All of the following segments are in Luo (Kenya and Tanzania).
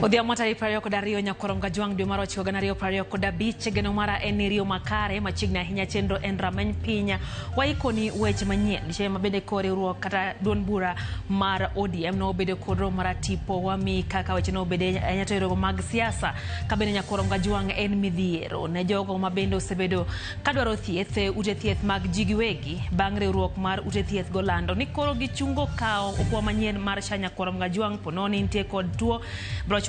Odhiambo tarik 22 Nyakorom Gajwang dwe mar 9 2025 geno mara en rio makare machiegni ahinya chenro en rameny piny waikoni weche manyien che mabende kore ruok kata duon bura mar ODM no bedo kodro mara tipo wami kaka weche no bede nyatero mag siasa kabene Nyakorom Gajwang en midhiero ne jogo mabende osebedo kadwaro thieth ute thieth mag jigiwegi bang' riwruok mar ute thieth golando ni koro gichungo kao okwa manyien mar Nyakorom Gajwang pononi nitie kod tuo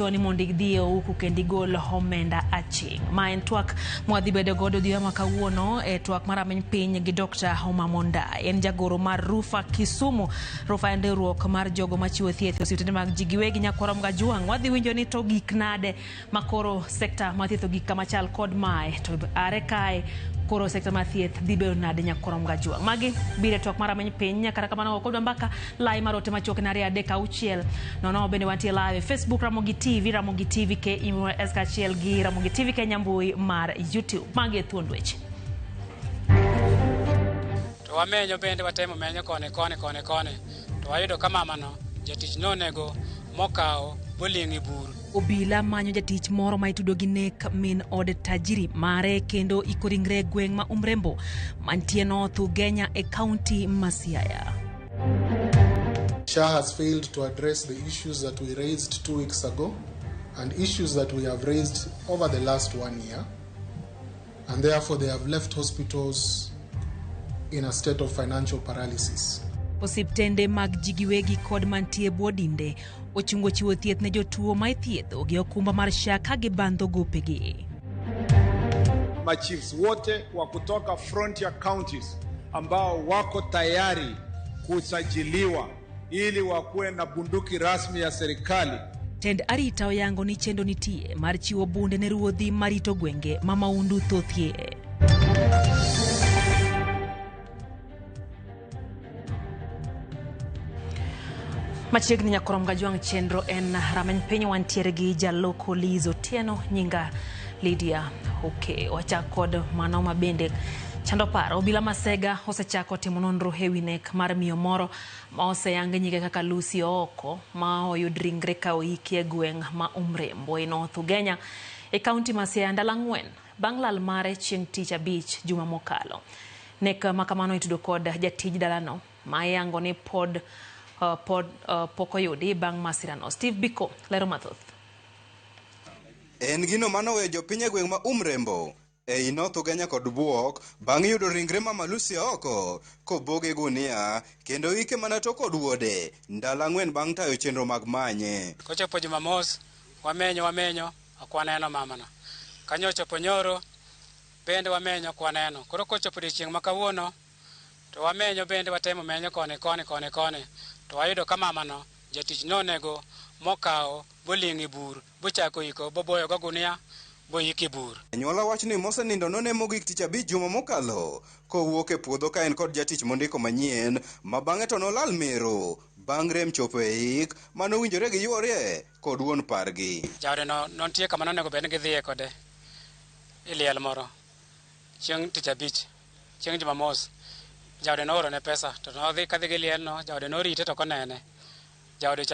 ni mondi dio huku kendigol homenda aching. Ma en twak mwadhi bedo godo dhiambo kawuono twak mar rameny piny gi Dr. Homa Mondai. En jagoro mar Rufa Kisumu. Rufa en riwruok mar jogo machiwo thieth osiptende mag ji giwegi. Nyakorom Gajwang wadhi winjo ni to gik nade makoro sekta mathietho gik kamachal kod mae to are kae koro sekta mathieth dhi bedo nade Nyakorom Gajwang. Magi bire twak mar rameny piny kata kamano kodwa mbaka lai marote machoke na ria deka uchiel nono bende wantie live Facebook Ramogi TV ke imo eskachiel gi Ramogi TV ke nyambui mar YouTube. Magi thuond weche. To wamenyo bende watemo menyo kone to wayudo kama mano jatich nonego mokao bolingi buru. Obila manyo jatich moro ma itudo gi nek min od tajiri mare kendo ikoringre gweng ma Umrembo mantie North Ugenya e county Masiaya. SHA has failed to address the issues that we raised 2 weeks ago and issues that we have raised over the last 1 year, and therefore they have left hospitals in a state of financial paralysis. Osiptende mag jigiwegi kod mantie bodinde ochungo chiwo thieth ne jotuo ma ithiedho gi okumba mar SHA ka gibandho gopegi. Machiefs wote wa kutoka frontier counties ambao wako tayari kusajiliwa ili wakuwe na bunduki rasmi ya serikali. Tend arita oyango ni chendo nitie mar chiwo bunde ne ruodhi marito gwenge ma maundu thothie. Machiegni Nyakorom Gajwang chenro en rameny piny wantiere gi jaloko Liz Otieno nyinga Lydia wachakod mano mabende chando paro. Obila Masega osechako timo nonro ewi nek mar miyo moro ma oseyang nyige kaka Lucy Oko ma oyud ringre ka oiki e gweng ma Umrembo e North Ugenya e county Masiaya ndalo 4 bang' lal mare chieng' tich abich juma mokalo. Nek makamano itudo kod jatij dalano ma yango ni pod poko yudi bang' masirano. Steve Biko lero mathoth. En gino manowe jopiny e gweng ma Umrembo e North Ugenya kod Buok bang' yudo ringre mama Lucy Oko koboge gunia kendo ike mana to kod wuode ndalo 4 bang' tayo chenro mag manye. Kochopo Jumamos wamenyo akwaneno mamano. Kanyo chopo nyoro bende wamenyo akwaneno. Koro kochopo chieng' makawuono to wamenyo bende watemo menyo kone to wayudo kama mano jatich nonego mokao bolingi bur bochako iko boboyo gunia boyiki bur. Anyuola wach ni mosenindo nonemo gik tich abich juma mokalo kowuok e puodho ka en kod jatich mondiko manyien ma bang'e to nolal mero bang' rem chopo e ik manowinjore gi yuorie kod wuon pargi. Jaode no nontie kama nonego bed gidhie kode iliel moro chieng' tich abich chieng' Jumamos. Jaode no oro ne pesa to nodhi kadhi gi liel no jaode no rite to konene. Jaode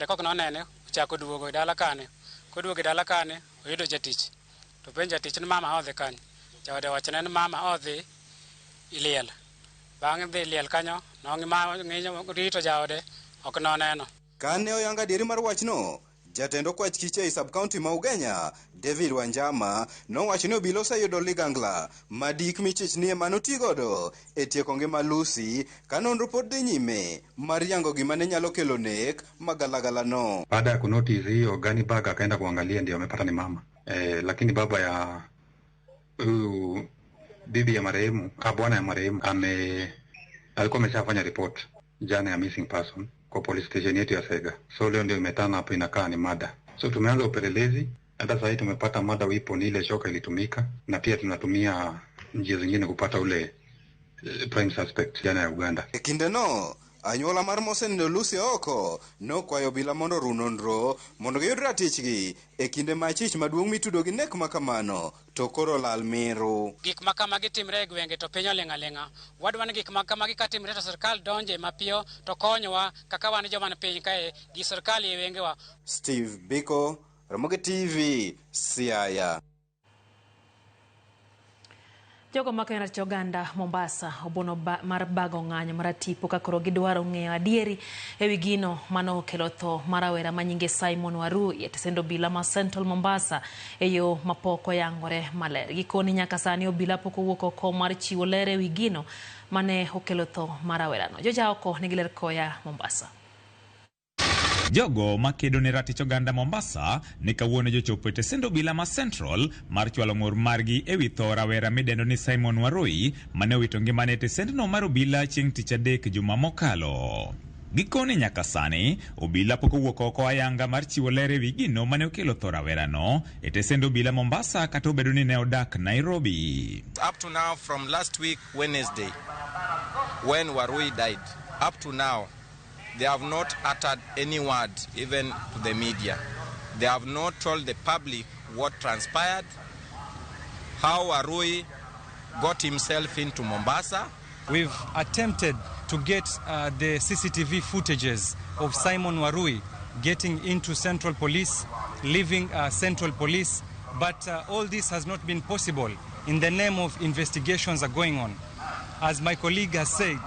kok nonene chako duogo dala kane. Koduogo dala kane oyudo jatich. To penja tich ni mama odhi kany. Jaode wachone ni mama odhi iliel. Bang' dhi liel kanyo ng'inyo rito jaode ok noneno. Kane oyanga dieri mar wachno jatendo kwach kiche e sub county ma Ugenya David Wanjama nowacho ni obila oseyudo ligangla madik michich ni ema notigodo e tieko ngima Lucy ka nonro pod dhi nyime mar yango gima ne nyalo kelo nek magalagala no. Baada ya kunotice hiyo Gani Bag akaenda kuangalia ndio amepata ni mama lakini baba ya bibi ya marehemu bwana ya marehemu alikuwa ameshafanya report jana ya missing person kwa police station yetu ya Sega. So leo ndio imetana hapo inakaa ni mada. So tumeanza upelelezi. Hata sasa tumepata mada wipo ni ile shoka ilitumika na pia tunatumia njia zingine kupata ule prime suspect jana ya Uganda. Kinde no anyuola mar mosenindo Lucy Oko nokwayo obila mondo ru nonro mondo giyud ratichgi e kinde ma chich maduong' mitudo gi nek makamano to koro lal miru. Gik makamagi timre e gwenge to piny oling'aling'a. Wadwani gik makamagi katimre to sirkal donje mapiyo to konyowa kaka wan joma ni piny kae gi sirkal e wengewa. Steve Biko, Ramogi TV, Siaya. Jogo makena choganda Mombasa obono mar bago ng'anyo mar tipo ka koro gidwaro ng'eyo adieri ewi gino mano okelo tho marawera manyinge Simon Warui e tesend obila ma Central Mombasa eyo mapoko yangore maler. Gikoni nyaka sani obila pok owuok oko mar chiwo ler ewi gino mane okelo tho marawera no. Joja oko nigi ler koya Mombasa. Jogo makedo ne ratich oganda Mombasa ne kawuono jochopo e tesend obila ma Central mar chwalo ng'ur margi ewi tho rawera midendo ni Simon Warui mane owito ngimane e tesendno mar obila chieng' tich adek juma mokalo. Gikone nyaka sani obila pok owuok oko ayanga mar chiwo ler ewi gino mane okelo tho rawerano e tesend obila Mombasa kata obedo ni ne odak Nairobi. Up to now, from last week Wednesday when Warui died, up to now they have not uttered any word even to the media. They have not told the public what transpired, how Warui got himself into Mombasa. We've attempted to get the CCTV footages of Simon Warui getting into Central Police, leaving Central Police, but all this has not been possible in the name of investigations are going on. As my colleague has said,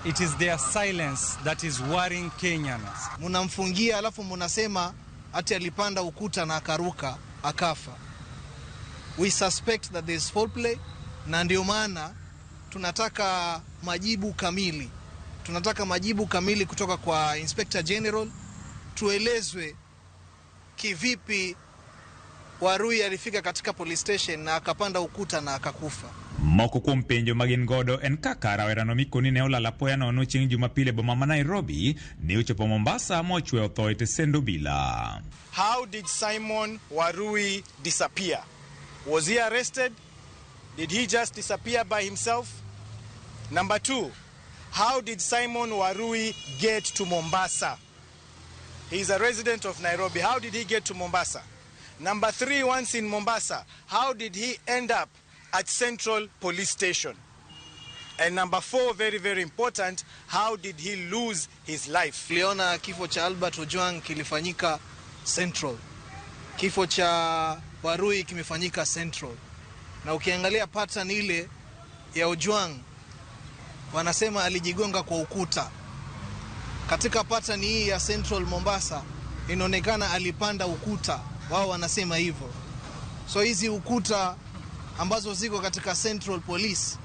it is their silence that is worrying Kenyans. Munamfungia alafu munasema ati alipanda ukuta na akaruka akafa. We suspect that there is foul play na ndio maana tunataka majibu kamili. Tunataka majibu kamili kutoka kwa Inspector General, tuelezwe kivipi Warui alifika katika police station na akapanda ukuta na akakufa. Moko kuom penjo magin godo en kaka rawerano mikoni ne olala apoya nono chieng' Jumapile boma ma Nairobi ne ochopo Mombasa mochweyo otho e tesend obila. How did Simon Warui disappear? Was he arrested? Did he just disappear by himself? Number 2, how did Simon Warui get to Mombasa? He's a resident of Nairobi. How did he get to Mombasa? Number 3, once in Mombasa, how did he end up at Central Police Station? And number 4, very, very important, how did he lose his life? Tuliona kifo cha Albert Ojwang kilifanyika Central. Kifo cha Warui kimefanyika Central. Na ukiangalia pattern ile ya Ojwang, wanasema alijigonga kwa ukuta. Katika pattern hii ya Central Mombasa, inaonekana alipanda ukuta. Wao wanasema hivyo. So hizi ukuta ambazo ziko katika Central Police,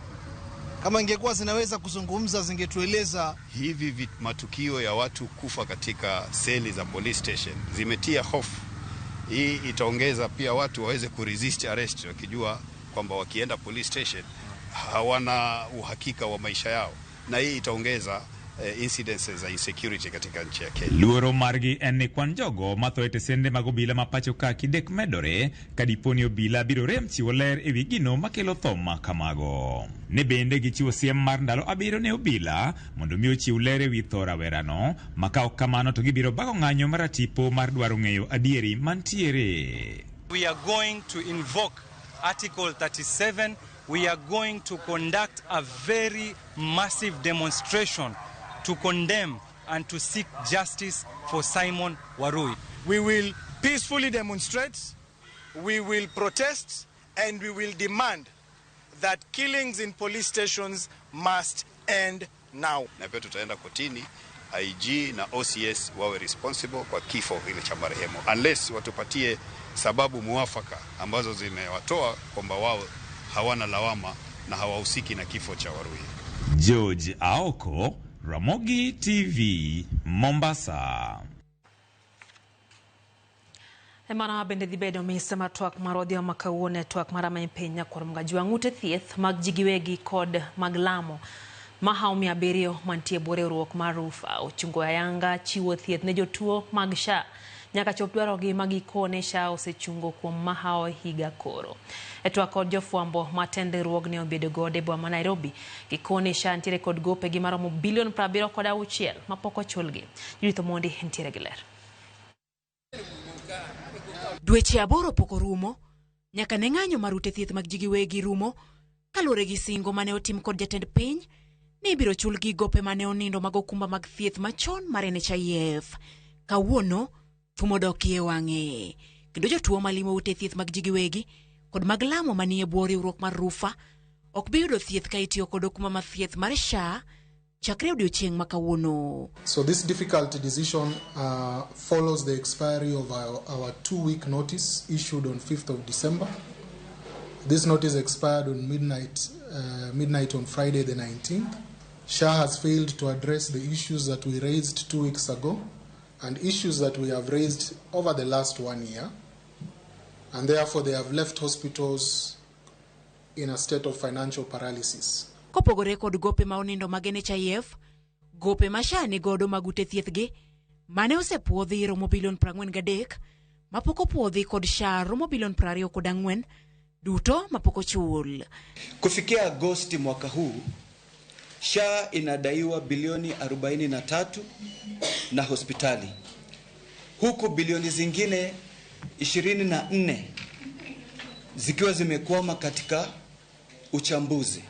kama ingekuwa zinaweza kuzungumza zingetueleza. Hivi matukio ya watu kufa katika seli za police station zimetia hofu. Hii itaongeza pia watu waweze kuresist arrest wakijua kwamba wakienda police station hawana uhakika wa maisha yao, na hii itaongeza incidences za insecurity katika nchi ya Kenya. Luoro margi en ni kwan jogo matho e tesende mag obila ma pacho ka kidek medore kadiponi obila biro rem chiwo ler ewi gino makelo tho ma kamago. Ne bende gichiwo siem mar ndalo abiro ne obila mondo mi ochiw ler ewi tho rawerano, maka ok kamano to gibiro bago ng'anyo mar tipo mar dwaro ng'eyo adieri mantiere. We are going to invoke Article 37. We are going to conduct a very massive demonstration to condemn and to seek justice for Simon Warui. We will peacefully demonstrate, we will protest, and we will demand that killings in police stations must end now. Na pia tutaenda kotini, IG na OCS wawe responsible kwa kifo ile cha marehemu, unless watupatie sababu muafaka ambazo zimewatoa kwamba wao hawana lawama na hawahusiki na kifo cha Warui. George Aoko, Ramogi TV, Mombasa. Emana bende dhibedo misema twak marodhi wa makawone twak marama impenya kwa mga ngute thieth mag jigiwegi kod maglamo mahaumi abirio mantie bore ruok marufa uchungo ayanga chiwo thieth ne jotuo mag SHA nyaka chop dwarogi magikone SHA osechungo kuom mahao higa koro. Etwa kod jofwambo matende ruogne obedo gode boma Nairobi gikone SHA ntiere kod gope gi maromo bilion 76 mapok ochulgi. Judith Omondi ntiere gi ler. Dweche 8 pok orumo nyaka ne ng'anyo mar ute thieth mag ji giwegi rumo kaluwore gi singo mane otim kod jatend piny ni ibiro chulgi gope mane onindo mag okumba mag thieth machon mar NHIF. Kawuono thumo dokie wang'e kendo jotuo malimo ute thieth mag ji giwegi kod mag lamo manie bwo riwruok mar Rufa ok bi yudo thieth ka itiyo kod okumba mar thieth mar SHA chakre odiochieng' ma kawuono. So this difficult decision follows the expiry of our 2-week notice issued on 5th of December. This notice expired on midnight on Friday the 19th. SHA has failed to address the issues that we raised 2 weeks ago and issues that we have raised over the last 1 year, and therefore they have left hospitals in a state of financial paralysis. Kopogore kod gope ma onindo mag NHIF, gope ma SHA ni godo mag ute thiethgi mane osepuodhi romo bilion 43 mapok opuodhi kod SHA romo bilion 24 duto mapok ochul. Kufikia Agosti mwaka huu SHA inadaiwa bilioni 43 na hospitali, huku bilioni zingine 24 zikiwa zimekwama katika uchambuzi.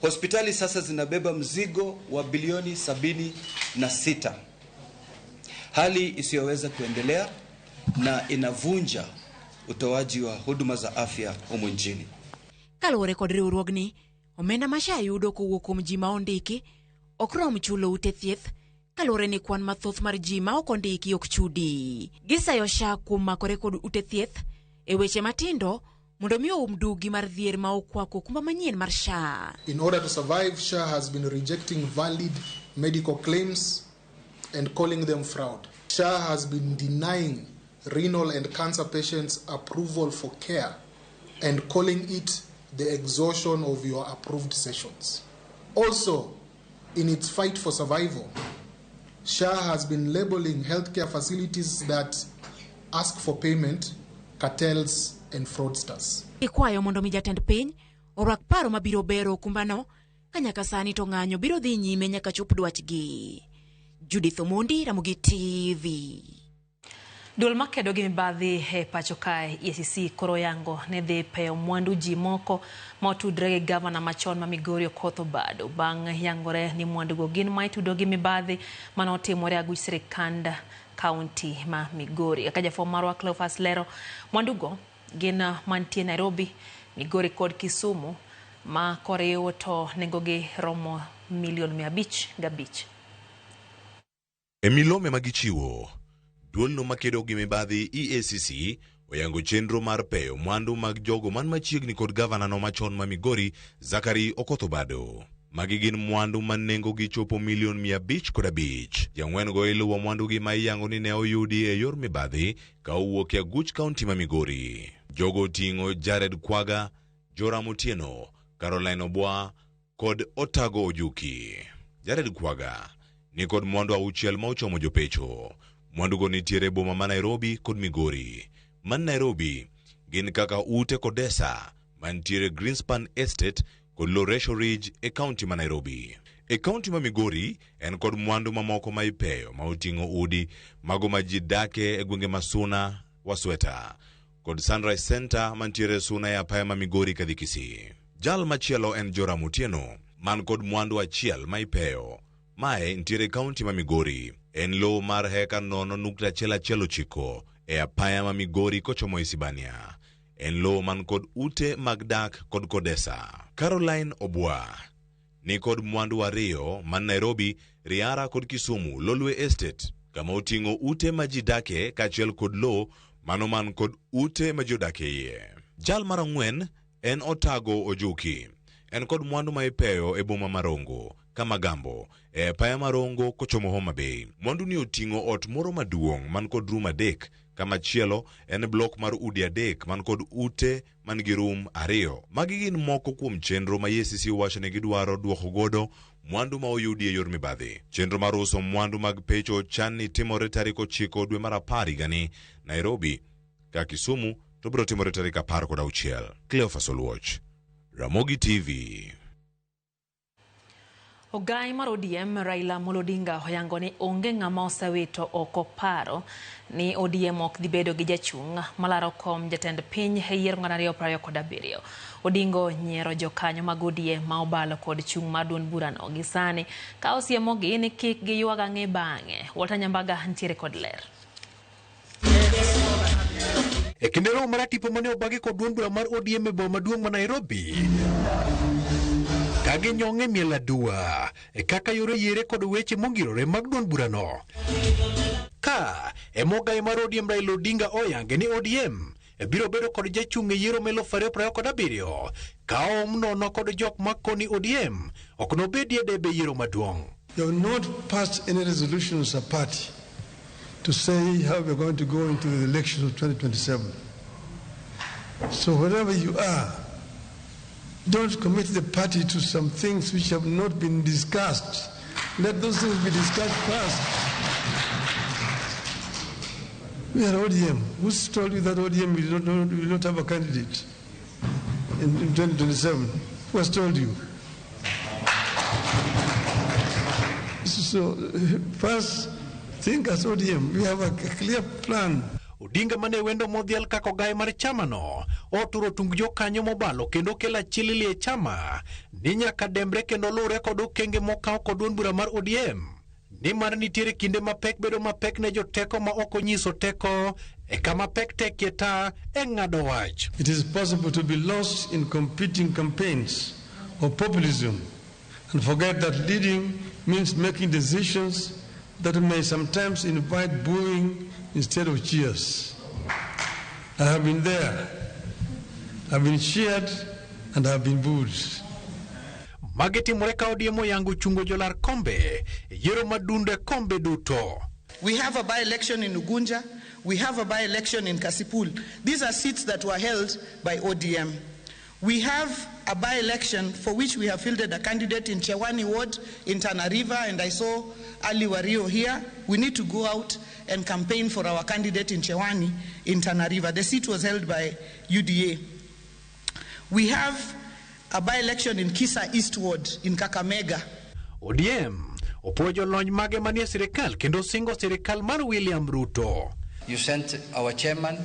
Hospitali sasa zinabeba mzigo wa bilioni 76, hali isiyoweza kuendelea na inavunja utoaji wa huduma za afya humu nchini. Kaluwore kod riwruogni, omenda ma SHA yudo kowuok kuom ji ma ondiki ok rom chulo ute thieth kaluwore ni kwan mathoth mar ji ma ok ondiki ok chudi. Gisayo SHA kuom makore kod ute thieth e weche matindo mondo mi umdugi mar dhier ma okwako okumba manyien mar SHA. In order to survive, SHA has been rejecting valid medical claims and calling them fraud. SHA has been denying renal and cancer patients approval for care and calling it the exhaustion of your approved sessions. Also, in its fight for survival, SHA has been labeling healthcare facilities that ask for payment cartels and fraudsters. Ikwayo mondo mi jatend piny orwak paro mabiro bero okumbano kanyaka sani to ng'anyo biro dhi nyime nyaka chop dwachgi. Judith Omondi, Ramogi TV. Duol makedo gi mibadhi e pacho kae EACC koro yango ne dhi peyo mwandu ji moko ma otudre gi gavana machon ma Migori Okoth Obado bang' yangore ni mwandugo gin ma itudo gi mibadhi manotimore aguch sirikand kaunti ma Migori. Kaka jafwambo marwa Cleophas lero, mwandugo gin mantie Nairobi, Migori kod Kisumu ma koriwo to nengogi romo milion 505. E milome magichiwo, duolno makedo gi mibadhi EACC oyango chenro mar peyo mwandu mag jogo man machiegni kod gavana no machon ma Migori Zachary Okoth Obado. Magi gin mwandu man nengogi chopo milion 505. Jang'wen go iluwo mwandu gi ma iyango ni ne oyudi e yor mibadhi ka owuok e Aguch County ma Migori. Jogo ting'o Jared Kwaga, Joram Otieno, Caroline Obwa kod Otago Ojuki. Jared Kwaga ni kod mwandu 6 ma ochomo jopecho. Mwandu go nitiere boma ma Nairobi kod Migori. Man Nairobi gin kaka ute Kodesa, mantiere Greenspan Estate kod Loresho Ridge e county ma Nairobi. E county ma Migori en kod mwandu mamoko ma ipeyo ma oting'o udi mago ma ji dake e gwenge ma Suna, Wasweta kod Sunrise Center mantiere Suna e apaya ma Migori kadhi Kisii. Jal machielo en Joram Otieno man kod mwandu achiel ma ipeyo. Mae ntiere county ma Migori. En lo mar heka 0.119 e apaya ma Migori kochomo Isibania. En lo man kod ute magdak kod Kodesa. Caroline Obwa ni kod mwandu 2 man Nairobi, Riara kod Kisumu, Lolwe Estate, kama oting'o ute majidake kachiel kod lo mano man kod ute majodake iye. Jal mar 4 en Otago Ojuki. En kod mwandu ma ipeyo e boma Marongo, kama Gambo, e paya Marongo kochomo Homa Bay. Mwandu ni oting'o ot moro maduong' man kod room 3, kama chielo en blok mar udi 3 man kod ute man gi room 2. Magi gin moko kuom chenro ma EACC wacho ne gidwaro duoko godo mwandu ma oyudi e yor mibadhi. Chenro mar uso mwandu mag pecho chan ni timore tarik 9 dwe mar 10 gani Nairobi, ka Kisumu to biro timore tarik 16. Cleophas Oluoch, Ramogi TV. Ogai mar ODM Raila Amolo Odinga oyango ni onge ng'ama osewito oko paro ni ODM ok dhi bedo gi jachung' malaro kom jatend piny e yiero 2027. Odinga nyiero jokanyo mag ODM ma obalo kod chung' mar duond burano gi sani ka osiemogi ni kik giyuag ang'e bang'e. Walter Nyambaga ntiere kod ler. E kinde romo mar tipo mane obagi kod duond bura mar ODM e boma maduong' ma Nairobi, kage nyong'e miel adua e kaka yore yiere kod weche mongirore mag duond burano. Ka emogai mar ODM Raila Odinga oyange ni ODM biro bedo kod jachung' e yiero 2027 ka oom nono kod jok makoni ODM ok nobedie debe yiero maduong'. You have not passed any resolution as a party to say how we're going to go into the elections of 2027. So wherever you are, don't commit the party to some things which have not been discussed. Let those things be discussed first. We are ODM. Who's told you that ODM will not have a candidate in 2027? Who has told you? So first, think as ODM. We have a clear plan. Odinga mane wendo modhial kako gai mar chama no oturo tung jokanyo mobalo kendo kela chilili e chama ni nyaka dembre kendo lure kod okenge mokaw kod duond bura mar ODM ni mar nitiere kinde mapek bedo mapek ne joteko ma ok onyiso teko e kama pek tekieta e ng'ado wach. It is possible to be lost in competing campaigns of populism and forget that leading means making decisions that may sometimes invite booing instead of cheers. I have been there. I've been cheered and I've been booed. Mageti Moreka ODM yangu chungo jolar kombe, yero madunde kombe duto. We have a by-election in Ugunja. We have a by-election in Kasipul. These are seats that were held by ODM. We have a by-election for which we have fielded a candidate in Chewani Ward in Tana River, and I saw Ali Wario here. We need to go out and campaign for our candidate in Chewani in Tana River. The seat was held by UDA. We have a by-election in Kisa East Ward in Kakamega. ODM opojo lony mage manie sirikal kendo singo sirikal mar William Ruto. You sent our chairman,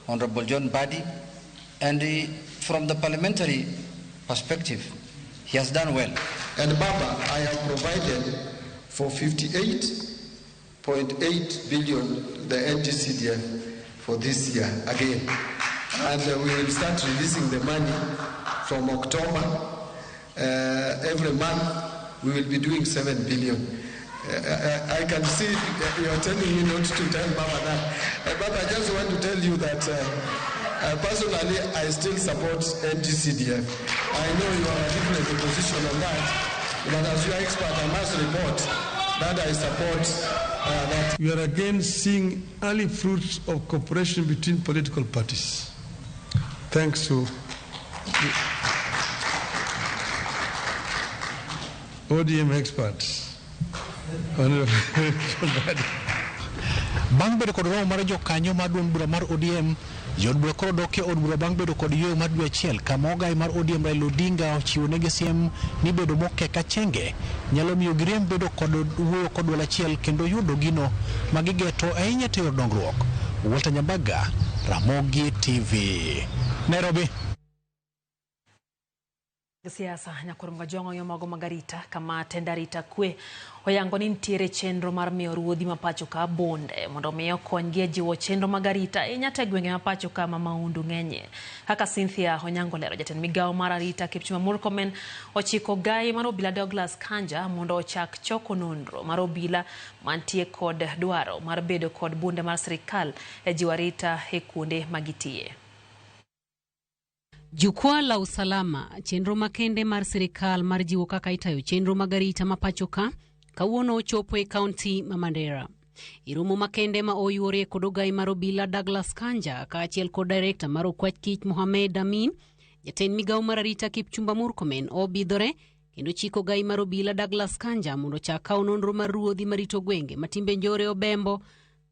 Honorable John Badi, and from the parliamentary perspective, he has done well. And Baba, I have provided for 58.8 billion the NGCDF for this year again. And we will start releasing the money from October. Every month we will be doing 7 billion. I can see you are telling me not to tell Baba that. But I just want to tell you that personally, I still support NGCDF. I know you are a different position on that, but as your expert, I must report that I support that. We are again seeing early fruits of cooperation between political parties. Thanks to ODM experts. Bang bedo kod romo mar jokanyo mar duond bura mar ODM, jod bura koro dok e od bura bang bedo kod yweyo mar dwe achiel kama ogai mar ODM Raila Odinga ochiwo negi siem ni bedo moke ka chenge nyalo miyo giriem bedo kod wuoyo kod duol achiel kendo yudo gino magigeto ahinya te yor dongruok. Walter Nyambaga, Ramogi TV, Nairobi. Siasa nyakurumga jongo yomago magarita kama tendarita kwe oyango ni ntiere chenro mar miyo ruodhi mapacho ka bonde mondo miyo konygie jiwo chenro magarita inyate gwenge mapacho ka maundu ng'enye. Haka Cynthia Onyango lero jatend migawo mar arita Kipchumba Murkomen ochiko gai mar obila Douglas Kanja mondo ochak choko nonro mar obila mantie kod dwaro mar bedo kod bunde mar sirikal e jiwo arita e kuonde magitie. Jukwaa la usalama, chenro makende mar sirikal mar jiwo kaka itayo chenro magarita mapacho ka kawuono ochopo e kaunti ma Mandera. Iromo makende ma oyuore kod ogai mar obila Douglas Kanja ka achiel kod director mar Okwach Kich Mohamed Amin, jatend migawo mar arita Kipchumba Murkomen obidhore kendo chiko gai mar obila Douglas Kanja mondo chak kaw nonro mar ruodhi marito gwenge matimbe njore obembo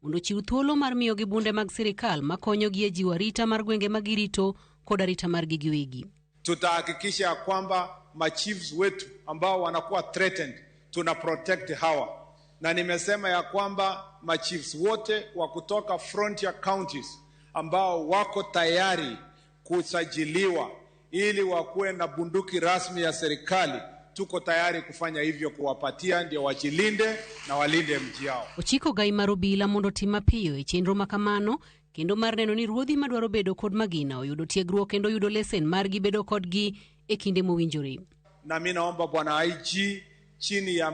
mondo chiw thuolo mar miyo gi bunde mag sirikal makonyogi e jiwo arita mar gwenge magirito kod arita margi giwegi. Tutahakikisha ya kwamba machiefs wetu ambao wanakuwa threatened tuna protect hawa, na nimesema ya kwamba machiefs wote wa kutoka frontier counties ambao wako tayari kusajiliwa ili wakuwe na bunduki rasmi ya serikali, tuko tayari kufanya hivyo, kuwapatia ndio wajilinde na walinde mji yao. Ochiko gai mar obila mondo tim mapiyo e chenro makamano kendo mar neno ni ruodhi madwaro bedo kod magina oyudo tiegruok kendo yudo lesen margi bedo kodgi e kinde mowinjore. Na mimi naomba bwana IG chini ya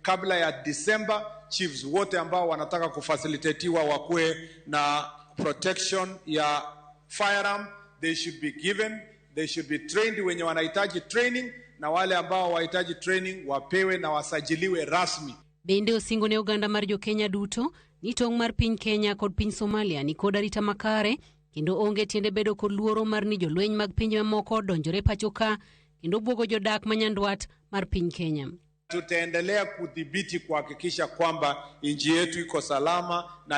kabla ya December, chiefs wote ambao wanataka kufacilitatiwa wakuwe na protection ya firearm, they should be given, they should be trained wenye wanahitaji training, na wale ambao wahitaji training wapewe na wasajiliwe rasmi. Bende osingo ne oganda mar jo Kenya duto ni tong' mar piny Kenya kod piny Somalia ni kod arita makare kendo onge tiende bedo kod luoro mar ni jolweny mag pinje mamoko donjore pachoka kendo bwogo jodak manyandwat mar piny Kenya. Tutaendelea kudhibiti kuhakikisha kwamba nchi yetu iko salama na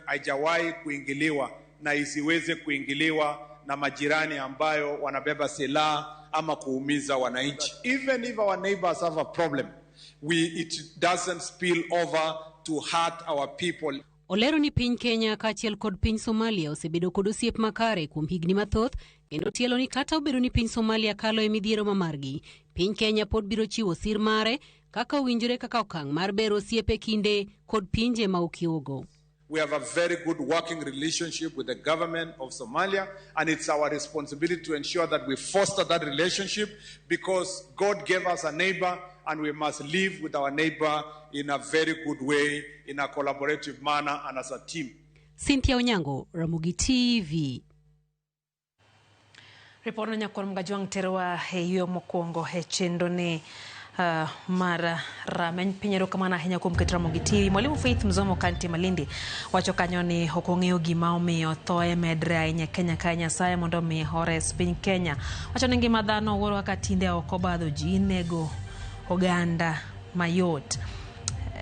haijawahi kuingiliwa na isiweze kuingiliwa na majirani ambayo wanabeba silaha ama kuumiza wananchi. Even if our neighbors have a problem, it doesn't spill over to hurt our people. Olero ni piny Kenya kaachiel kod piny Somalia osebedo kod osiep makare kuom higni mathoth kendo tielo ni kata obedo ni piny Somalia kalo e midhiero mamargi, piny Kenya pod biro chiwo sir mare kaka owinjore kaka okang' mar bero osiepe kinde kod pinje ma okiogo. We have a very good working relationship with the government of Somalia, and it's our responsibility to ensure that we foster that relationship because God gave us a neighbor and we must live with our neighbor in a very good way, in a collaborative manner and as a team. Cynthia Onyango, Ramogi TV. Riporno nyakor mgajwang terewa heyo mokwongo hechendo ni mara rameny pinyero kamana hinya kuom ketra Ramogi TV. Mwalimu Faith Mzomo kanti Malindi wacho kanyo ni okong'eyo gima omiyo thoe medre ahinya Kenya ka Nyasaye mondo mi ores piny Kenya. Wacho ni ngima dhano wuoro kaka tinde ok obadho ji nego oganda mayot.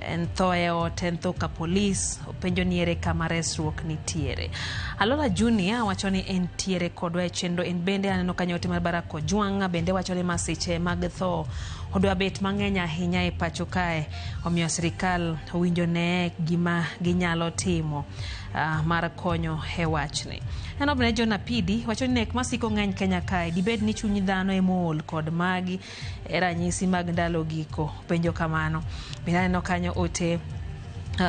En thoe ot en tho ka polis openjo ni ere kama resruok nitiere. Alola Junior wacho ni en tiere kodwa e chendo en bende aneno kanyo ote mar Barack Ojwang bende wacho ni masiche mag tho odwa bet mang'eny ahinya e pacho kae omiyo sirikal owinjo ne gima ginyalo timo mar konyo e wachni. Enobne John Apidi wacho ni nek masiko ng'eny Kenya kae dibed ni chuny dhano e mool kod magi ranyisi mag ndalo giko penjo kamano. Binaneno kanyo ote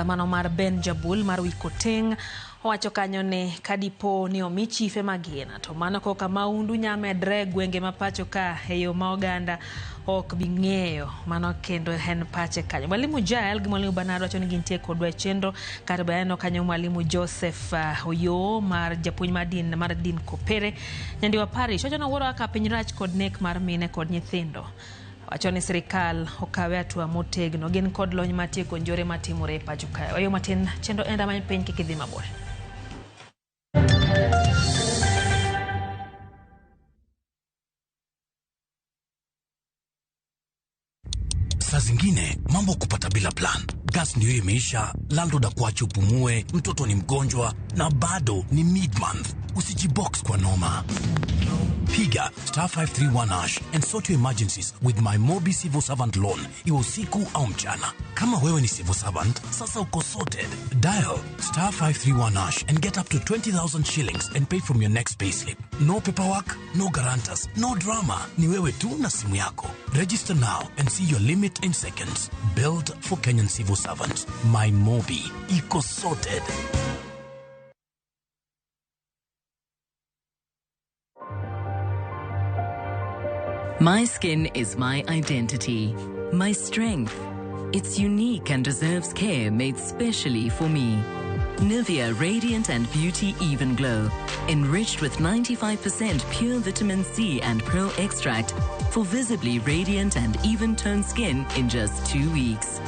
mano mar Ben Jabul mar Wikoteng wacho kanyo ne kadipo ni omi chife magina to mano koka maundu nyamedre gwenge mapacho ka heyo ma oganda ok bing'eyo mano kendo hen pache kanyo. Mwalimu Jael gi mwalimu Bernardo wacho ni gintie kodwa chenro kar bayano kanyo mwalimu Joseph Oyo mar japuonj mar din Kopere Nyandiwa Parish wacho ni wuoro kaka piny rach kod nek mar mine kod nyithindo. Wacho ni sirikal okawe hatua motegno gin kod lony matieko njore matimore e pacho kae. Oyo matin chenro enda many piny kikidhi mabor. Saa zingine mambo kupata bila plan. Gas ndio imeisha, landlord akuache upumue, mtoto ni mgonjwa na bado ni mid-month. Usijibox kwa noma. Piga *531# and sort your emergencies with my Mobi Civil Servant Loan. Iwe usiku au mchana. Kama wewe ni civil servant, sasa uko sorted. Dial *531# and get up to 20,000 shillings and pay from your next payslip. No paperwork, no guarantors, no drama. Ni wewe tu na simu yako. Register now and see your limit in seconds. Built for Kenyan civil servants. My Mobi. Iko sorted. My skin is my identity, my strength. It's unique and deserves care made specially for me. Nivea Radiant and Beauty Even Glow, enriched with 95% pure vitamin C and pearl extract for visibly radiant and even-toned skin in just 2 weeks.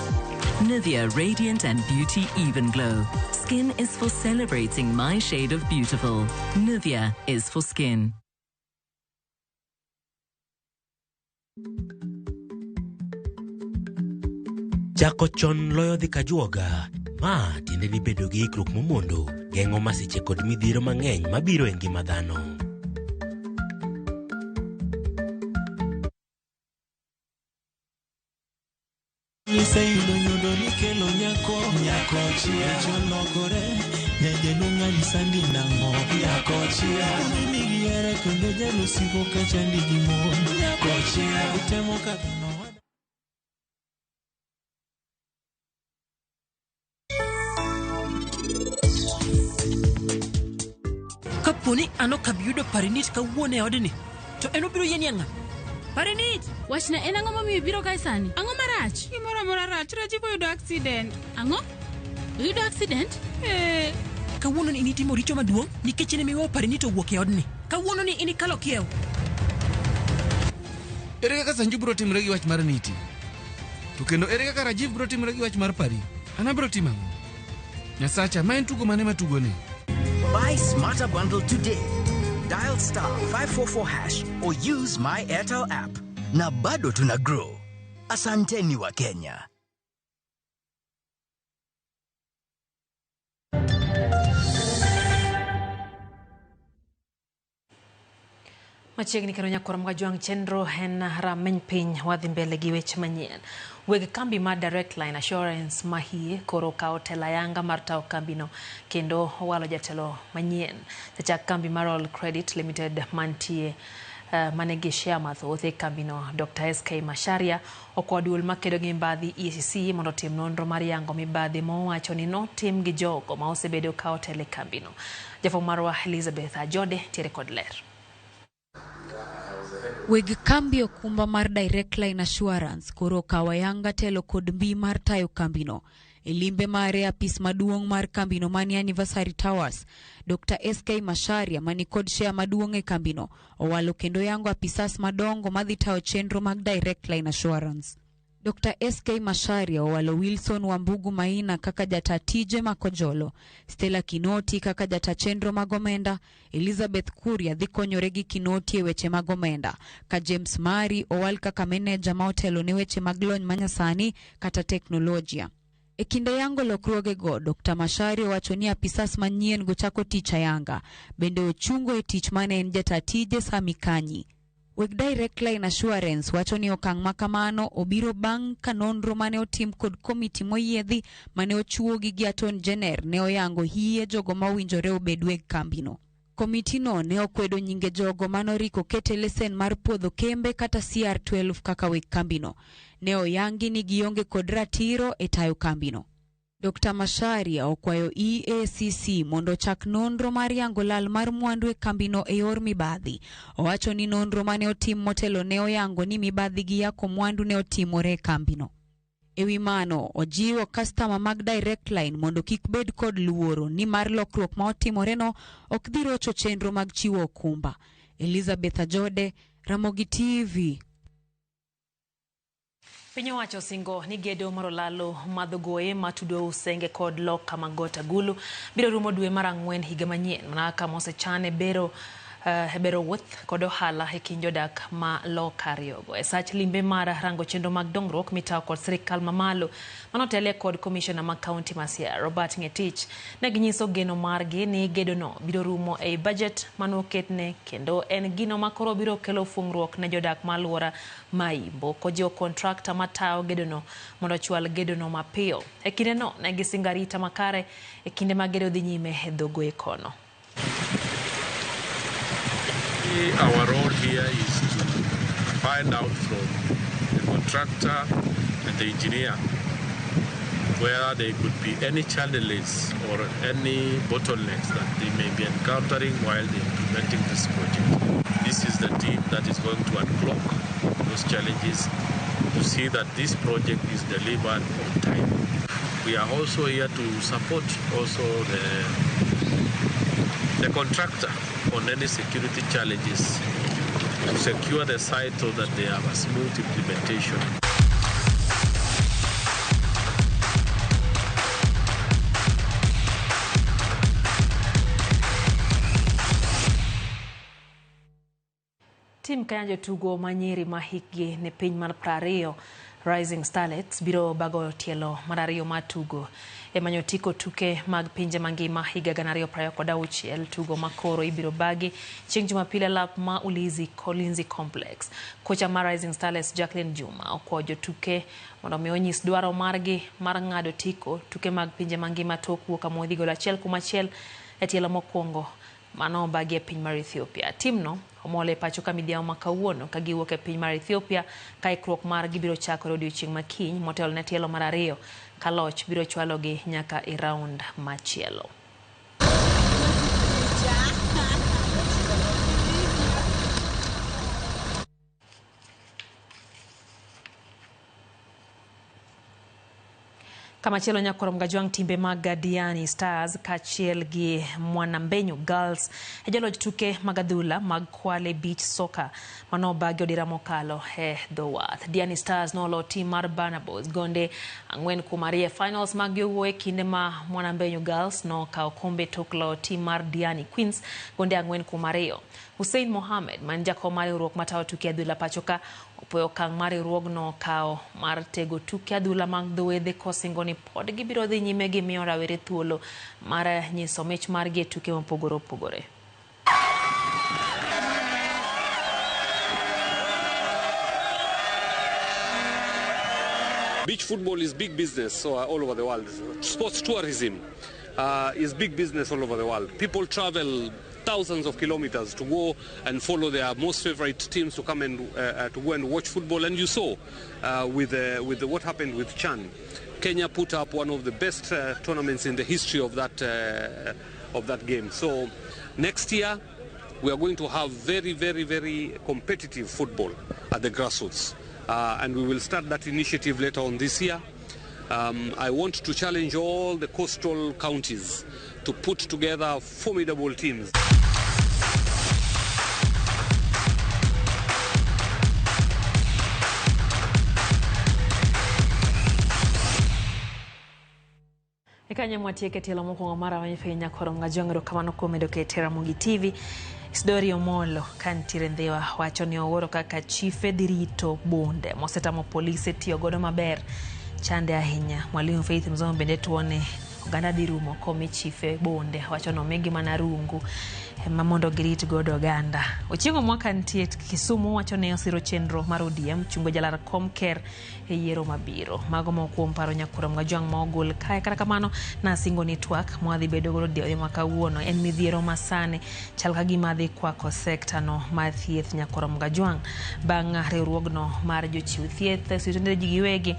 Nivea Radiant and Beauty Even Glow. Skin is for celebrating my shade of beautiful. Nivea is for skin. Chako chon loyo dhi kajuoga. Ma tiende ni bedo gi ikruok momondo, geng'o masiche kod midhiero mang'eny mabiro e ngima dhano. Sayudo yudo ni kelo nyako chia cholokore nyaje lunga ni sandi nango nyako chia mimi giere kendo jalo sigo ka chandi gi mon nyako chia utemo ka kaponi ano kabiyudo parinit kawuone odni to eno biro yeni anga Parinit, wachna en ang'o momiyo biro kae sani? Ang'o marach? Gimoro amora rach, Rajiv oyudo accident. Ang'o? Oyudo accident? Kawuono ni initimo richo maduong' nikech ne miwa Parinit owuok e odni. Kawuono ni inikalo kiew. Ere kaka Sanju biro timre gi wach mar Niti? To kendo ere kaka Rajiv biro timre gi wach mar Pari? Ana biro timo ang'o? Nyasacha, ma en tugo mane matugo ne? Buy Smarter Bundle today. Dial *544# or use My Airtel app. Na bado tuna grow. Asanteni wa Kenya. Machiegni kero nyakoro mga juang chenro en rameny piny wadhi mbele gi weche manyien. Weg kambi mar Direct Line Assurance mahie koro kao tela yanga mar tao kambino kendo walo jatelo manyien. Sechak kambi mar All Credit Limited mantie manegi share mathoth e kambino. Dr. SK Masharia okwadul makedo gi mbadhi EACC mondo tim nonro mar yango mibadhi mowacho ni no tim gi jogo ma osebedo kao tele kambino. Jafong marwa Elizabeth Ajode tiere kod ler. Weg kambi okumba mar Direct Line Assurance koro kawayanga telo kod mbi mar tayo kambino. Elimbe mare apis maduong' mar kambino mani Anniversary Towers, Dr. SK Masharia mani kod share maduong' e kambino, owalo kendo yango apisas madongo madhi tayo chenro mag Direct Line Assurance. Dr. SK Masharia owalo Wilson Wambugu Maina kaka jata tije makojolo, Stella Kinoti kaka jata chenro magomenda, Elizabeth Kuria dhi konyore gi Kinoti e weche magomenda, ka James Mari owal kaka manager ma otelo ne weche maglony manyasani kata teknolojia. E kinde yango lokruoge go, Dr. Masharia wacho ni apisas manyien go chako tich ayanga, bende ochungo e tich mane en jata tije Sami Kanyi. Weg Direct Line Assurance wacho ni okang' makamano obiro bang' kanonro mane otim kod komiti moyiedhi mane ochuo gi Attorney General ne oyango hie jogo mawinjore obed weg kambino. Komiti no ne okwedo nyinge jogo manoriko kete lesen mar puodho kembe kata CR12 kaka weg kambino. Ne oyangi ni gionge kod ratiro e tayo kambino. Dr. Masharia okwayo EACC mondo chak nonro mar yango lal mar mwandu e kambino e yor mibadhi. Owacho ni nonro mane otim motelo ne oyango ni mibadhi gi yako mwandu ne otimore e kambino. Ewi mano, ojiwo customer mag Direct Line mondo kik bed kod luoro ni mar lokruok ma otimore no ok dhi rocho chenro mag chiwo okumba. Elizabeth Ajode, Ramogi TV. Pinyo wacho singo ni gedo marolalo madhogoe matudo usenge kod loka magota gulu biro rumo dwe mar ang'wen higa manyien manaka mosechane bero wuoth kod ohala e kind jodak ma loka riogo. E sach limbe mar rango chenro mag dongruok mitao kod sirikal mamalo manotele kod commissioner mag county Masia Robert Ngetich ne ginyiso geno margi ni gedo no biro rumo e budget manoketne kendo en gino makoro biro kelo fungruok ne jodak ma alwora maimbo kojo contractor matao gedo no mondo chwal gedo no mapiyo. E kinde no ne gisingarita makare e kinde ma gedo dhi nyime e dhogo e kono. Our role here is to find out from the contractor and the engineer where there could be any challenges or any bottlenecks that they may be encountering while they're implementing this project. This is the team that is going to unblock those challenges to see that this project is delivered on time. We are also here to support also the contractor on any security challenges to secure the site so that they have a smooth implementation. Tim Kanya tugo manyiri mahikgi ne piny mar 20 Rising Starlets biro bago tielo marario matugo emanyotiko tuke mag pinje mangima higa 2026 tugo makoro ibiro bagi chieng' Jumapili lap ma Ulinzi Complex. Kocha mar Rising Starlets Jacqueline Juma okwojo tuke mondo mi onyis dwaro margi mar ng'ado tiko tuke mag pinje mangima tok wuok amodhi gol 1-1 e tielo mokwongo mano bagi e piny mar Ethiopia. Timno omole pacho ka midhiamo ma kawuono ka giwuok e piny mar Ethiopia ka ikruok mar gibiro chakore odiochieng' makiny motelo ne tielo mar ariyo ka loch biro chwalogi nyaka e round machielo. Kamachielo nyakorom gajwang' timbe mag Diani Stars kachiel gi Mwanambenyu Girls e joloj tuke mag adhula mag Kwale Beach Soccer mano bagi odira mokalo e Dhowath. Diani Stars nolo tim mar Barnabas gonde 4-2 finals mag yowuoyi kinde ma Mwanambenyu Girls no kawo kombe toklo tim mar Diani Queens gonde 4-2. Hussein Mohamed man jakom mar riwruok matayo tuke adhula pachoka opoyo okang' mar riwruogno kawo mar tego tuke adhula mag dhowedhe kosingo ni pod gibiro dhi nyime gi miyo rawere thuolo mar nyiso mich margi e tuke mopogore opogore. Beach football is big business all over the world. Sports tourism is big business all over the world. People travel thousands of kilometers to go and follow their most favorite teams to come and to go and watch football. And you saw with what happened with Chan. Kenya put up one of the best tournaments in the history of that game. So next year we are going to have very, very, very competitive football at the grassroots. And we will start that initiative later on this year. I want to challenge all the coastal counties to put together formidable teams. Ekanya mwatieke tielo mokwongo mara wanyefenya nyakorom gajwang' kamano kuom edoke tera Mugi TV. Isidori Omolo kantiere ndhiwa wacho ni owuoro kaka chife dirito bonde mosetamo polise tiyo godo maber chande ahinya. Mwalimu Faith Mzomo bende tuone oganda dirumo komi chife bonde wacho no megi mana rungu mamondo girit godo oganda. Ochiengo mwaka ntie Kisumu wacho ne osiro chenro mar ODM chungo jalar komker e yiero mabiro. Mago mokuom paro nyakorom gajwang' ma ogol kae kata kamano na singo ni twak mwadhi bedo godo dio makawuono en midhiero masane chal ka gima dhi kwako sekta no mar thieth nyakorom gajwang' bang' riwruogno mar jochiw thieth sitende ji giwegi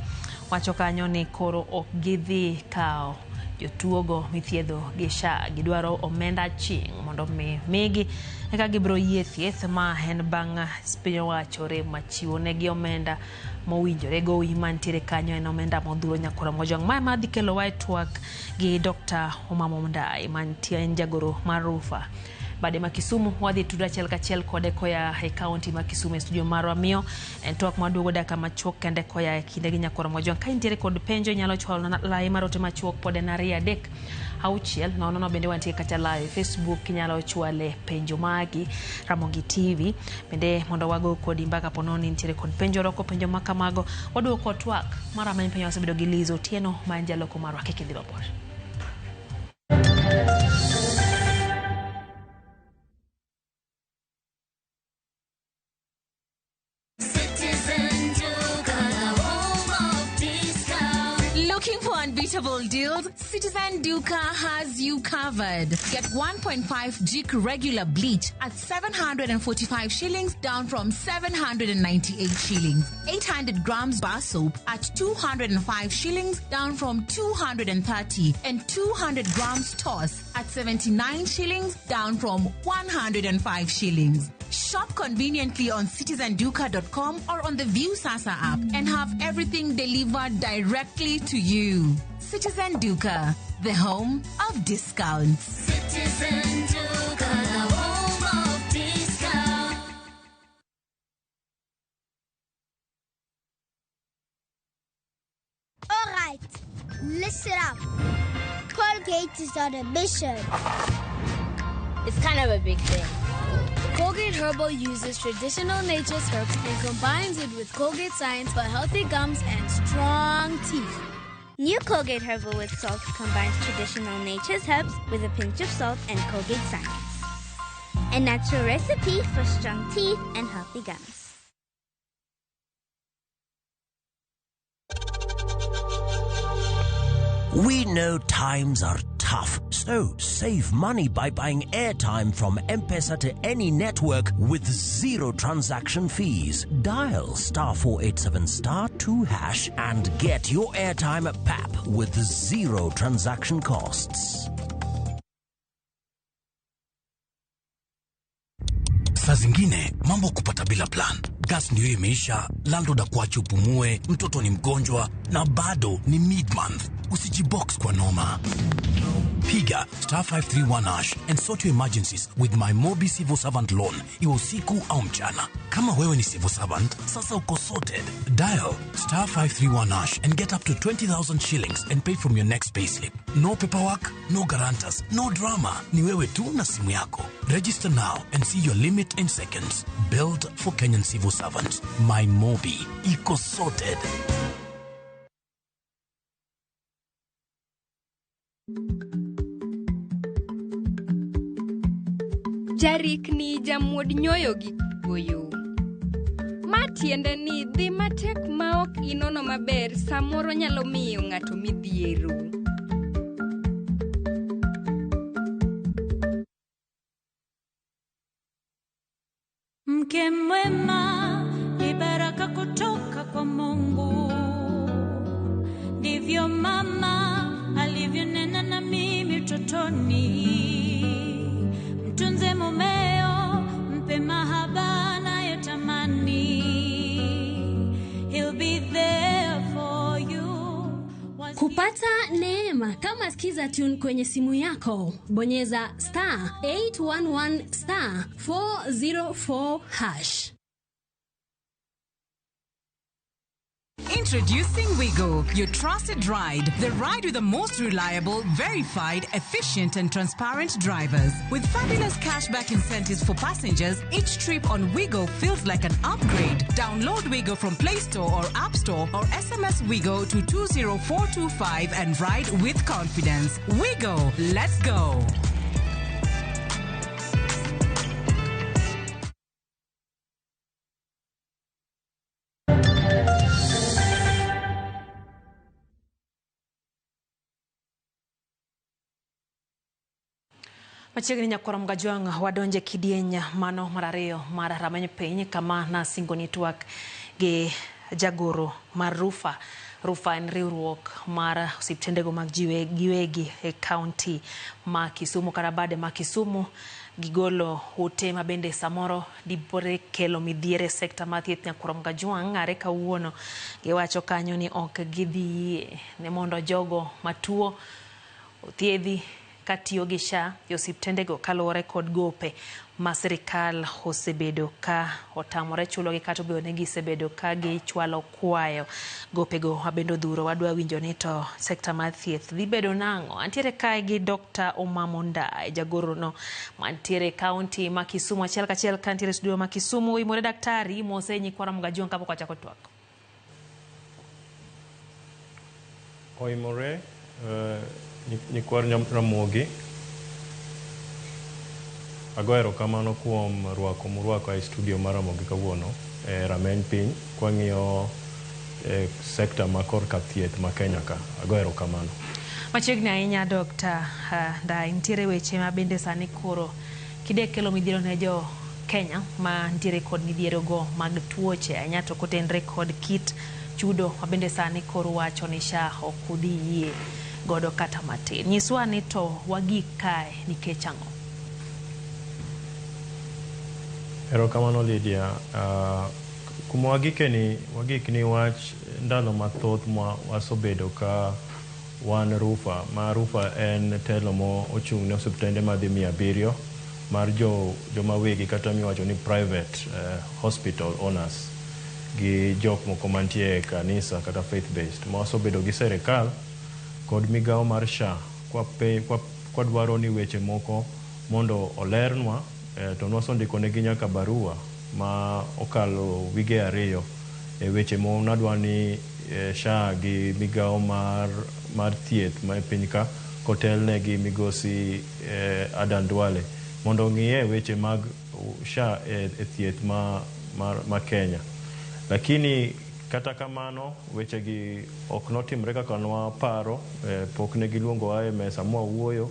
wacho kanyo ni koro ok gidhi kao jotuogo mithiedho gi SHA gidwaro omenda ching mondo migi eka gibro yie thieth ma en bang' piny wachore machiwo negi omenda mowinjore gowi mantiere kanyo en omenda modhuro nyakorom gajwang' ma madhi kelo wae twak gi Dr. Omamo Ndai mantie en jagoro mar Rufa. Bade ma Kisumu wadhi tudra achiel kachiel kode koya e kaunti ma Kisumu e studio marwa miyo en twak maduogo daka machuok kende koya e kinde gi nyakorom gajwang' ka intiere kod penjo nyalo chwalo na lai marote machuok pod en 2-3 nono bende wantie kata live Facebook nyalo chwale penjo magi Ramogi TV bende mondo wago kodi mbaka pononi intiere kod penjo roko penjo makamago waduoko twak mara ma penjo wasebedo gi Lizo Tieno ma njalo kumarwa keke dhi mabor. Looking for unbeatable deals? Citizen Duca has you covered. Get 1.5 Jik regular bleach at 745 shillings down from 798 shillings. 800 grams bar soap at 205 shillings down from 230. And 200 grams toss at 79 shillings down from 105 shillings. Shop conveniently on citizenduca.com or on the View Sasa app and have everything delivered directly to you. Citizen Duca, the home of discounts. Citizen Duca, the home of discounts. All right, listen up. Colgate is on a mission. It's kind of a big thing. Colgate Herbal uses traditional nature's herbs and combines it with Colgate Science for healthy gums and strong teeth. New Colgate Herbal with Salt combines traditional nature's herbs with a pinch of salt and Colgate Science. A natural recipe for strong teeth and healthy gums. We know times are tough, so save money by buying airtime from M-Pesa to any network with zero transaction fees. Dial *487*2# and get your airtime PAP with zero transaction costs. Saa zingine mambo kupata bila plan. Gas ndio imeisha, landlord akuache upumue, mtoto ni mgonjwa na bado ni mid-month. Usijibox kwa noma. Piga *531# and sort your emergencies with my Mobi Civil Servant loan, iwe usiku au mchana. Kama wewe ni civil servant, sasa uko sorted. Dial *531# and get up to 20,000 shillings and pay from your next payslip. No paperwork, no guarantors, no drama. Ni wewe tu na simu yako. Register now and see your limit in seconds. Built for Kenyan civil servants. My Mobi. Iko sorted. Jarik ni jamuod nyoyo gi goyo. Matiende ni dhi matek maok inono maber samoro nyalo miyo ng'ato midhiero. Mke mwema ni baraka kutoka kwa Mungu. Ndivyo mama alivyonena na mimi utotoni. Mtunze mumeo, mpe mahaba anayotamani. He'll be there for you. Kupata neema kama skiza tune kwenye simu yako, bonyeza *811*404#. Introducing Wigo, your trusted ride. The ride with the most reliable, verified, efficient and transparent drivers. With fabulous cashback incentives for passengers, each trip on Wigo feels like an upgrade. Download Wigo from Play Store or App Store or SMS Wigo to 20425 and ride with confidence. Wigo, let's go. Machiegni nyakoro Mgajwang wadonje kidienya mano marariyo mar rameny piny kama na singoni twak gi jagoro mar Rufa en riwruok mar osiptendego mag giwegi e kaunti ma Kisumu kata bade ma Kisumu gigolo ute mabende samoro dibore kelo midhiere sekta ma thieth nyakoro Mgajwang are kawuono giwacho kanyo ni ok gidhi ne mondo jogo matuo thiedhi katiyo gi SHA osiptendego kalore kod gope ma sirikal osebedo ka otamore chulo gi kata obedo ne gisebedo ka gichwalo kwayo gopego mabendo dhuro. Wadwa winjo ni to sekta mar thieth dhi bedo nang'o. Antiere kae gi Dr. Omamonda jagoro no mantiere kaunti ma Kisumu achiel kachiel kantiere studio ma Kisumu. Imore daktari mose nyikwara Mgajwang kapok wachako twak. Oimore Nyikwar Ramogi, agoero kamano kuom rwako e studio mar Ramogi kawuono rameny piny kwang'iyo sekta ma korka thieth ma Kenya ka. Agoero kamano. Machiegni ahinya Dr. Da intiere weche ma bende sani koro kide kelo midhiero ne jo Kenya ma ntiere kod midhiero go mag tuoche anyato kotenre kod kit chudo ma bende sani koro wacho ni SHA okudhi yie godo kata matin. Nyiswa ni to wagik kae nikech ang'o? Erokamano Lydia. Kuma wagik ni wach ndalo mathoth ma wasobedo ka wan Rufa. Ma Rufa en telo mo ochung' ne osiptende madhi 700 mar joma wegi kata miwacho ni private hospital owners gi jok moko mantie kanisa kata faith based ma wasobedo gi serikal kod migao mar SHA kwa dwaro ni weche moko mondo olernwa to nwasondiko negi nyaka barua ma okalo wige 2 e weche mo nadwa ni SHA gi migao mar thieth ma piny ka kotelne gi migosi Adan Duale mondo ng'iye weche mag SHA e thieth ma Kenya. Lakini kata kamano weche gi ok notimre kaka nwaparo, pok ne giluongo ae mesa mwawuoyo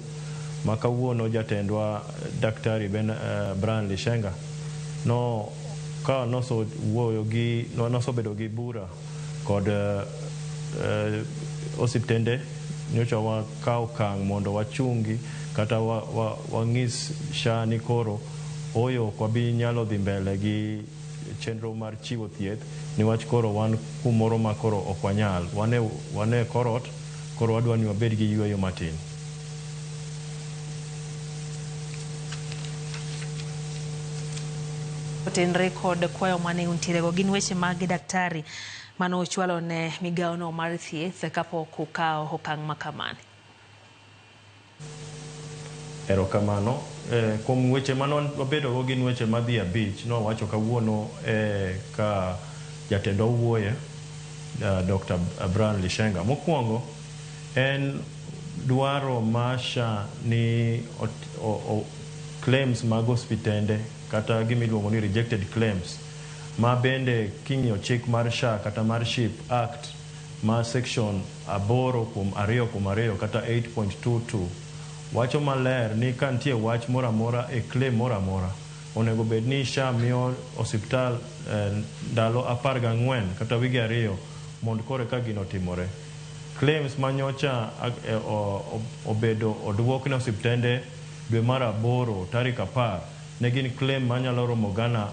ma kawuono jatendwa Daktari Brian Lishenga nosobedo gi bura kod osiptende nyocha wakawo okang' mondo wachungi kata wang'is SHA ni koro oyo kwabi nyalo dhi mbele gi chenro mar chiwo thieth niwach koro wan kumoro ma koro ok wanyal, wane korot, koro wadwa ni wabed gi yweyo matin. Otenre kod kwayo mane untirego gin weche mag daktari mano ochwalo ne migao no mar thieth kapok okawo okang' makamani. Erokamano. Kuom weche mano wabedogo gin weche madhi 5 nowacho kawuono ka jatendo wuoye Dr. Brian Lishenga. Mokwongo en dwaro ma SHA ni claims mag hospitende kata gimiluongo ni rejected claims ma bende king'iyo chik mar SHA kata mar SHIP Act ma section 8(2) kata 8.22 wacho maler ni kantie wach moramora e claim moramora onego bed ni SHA miyo hospital ndalo 14 kata wige 2 mondo kore ka gino timore. Claims manyocha obedo odwok ne hospitende dwe mar 8 tarik 10 ne gin claim manyalo romo Ghana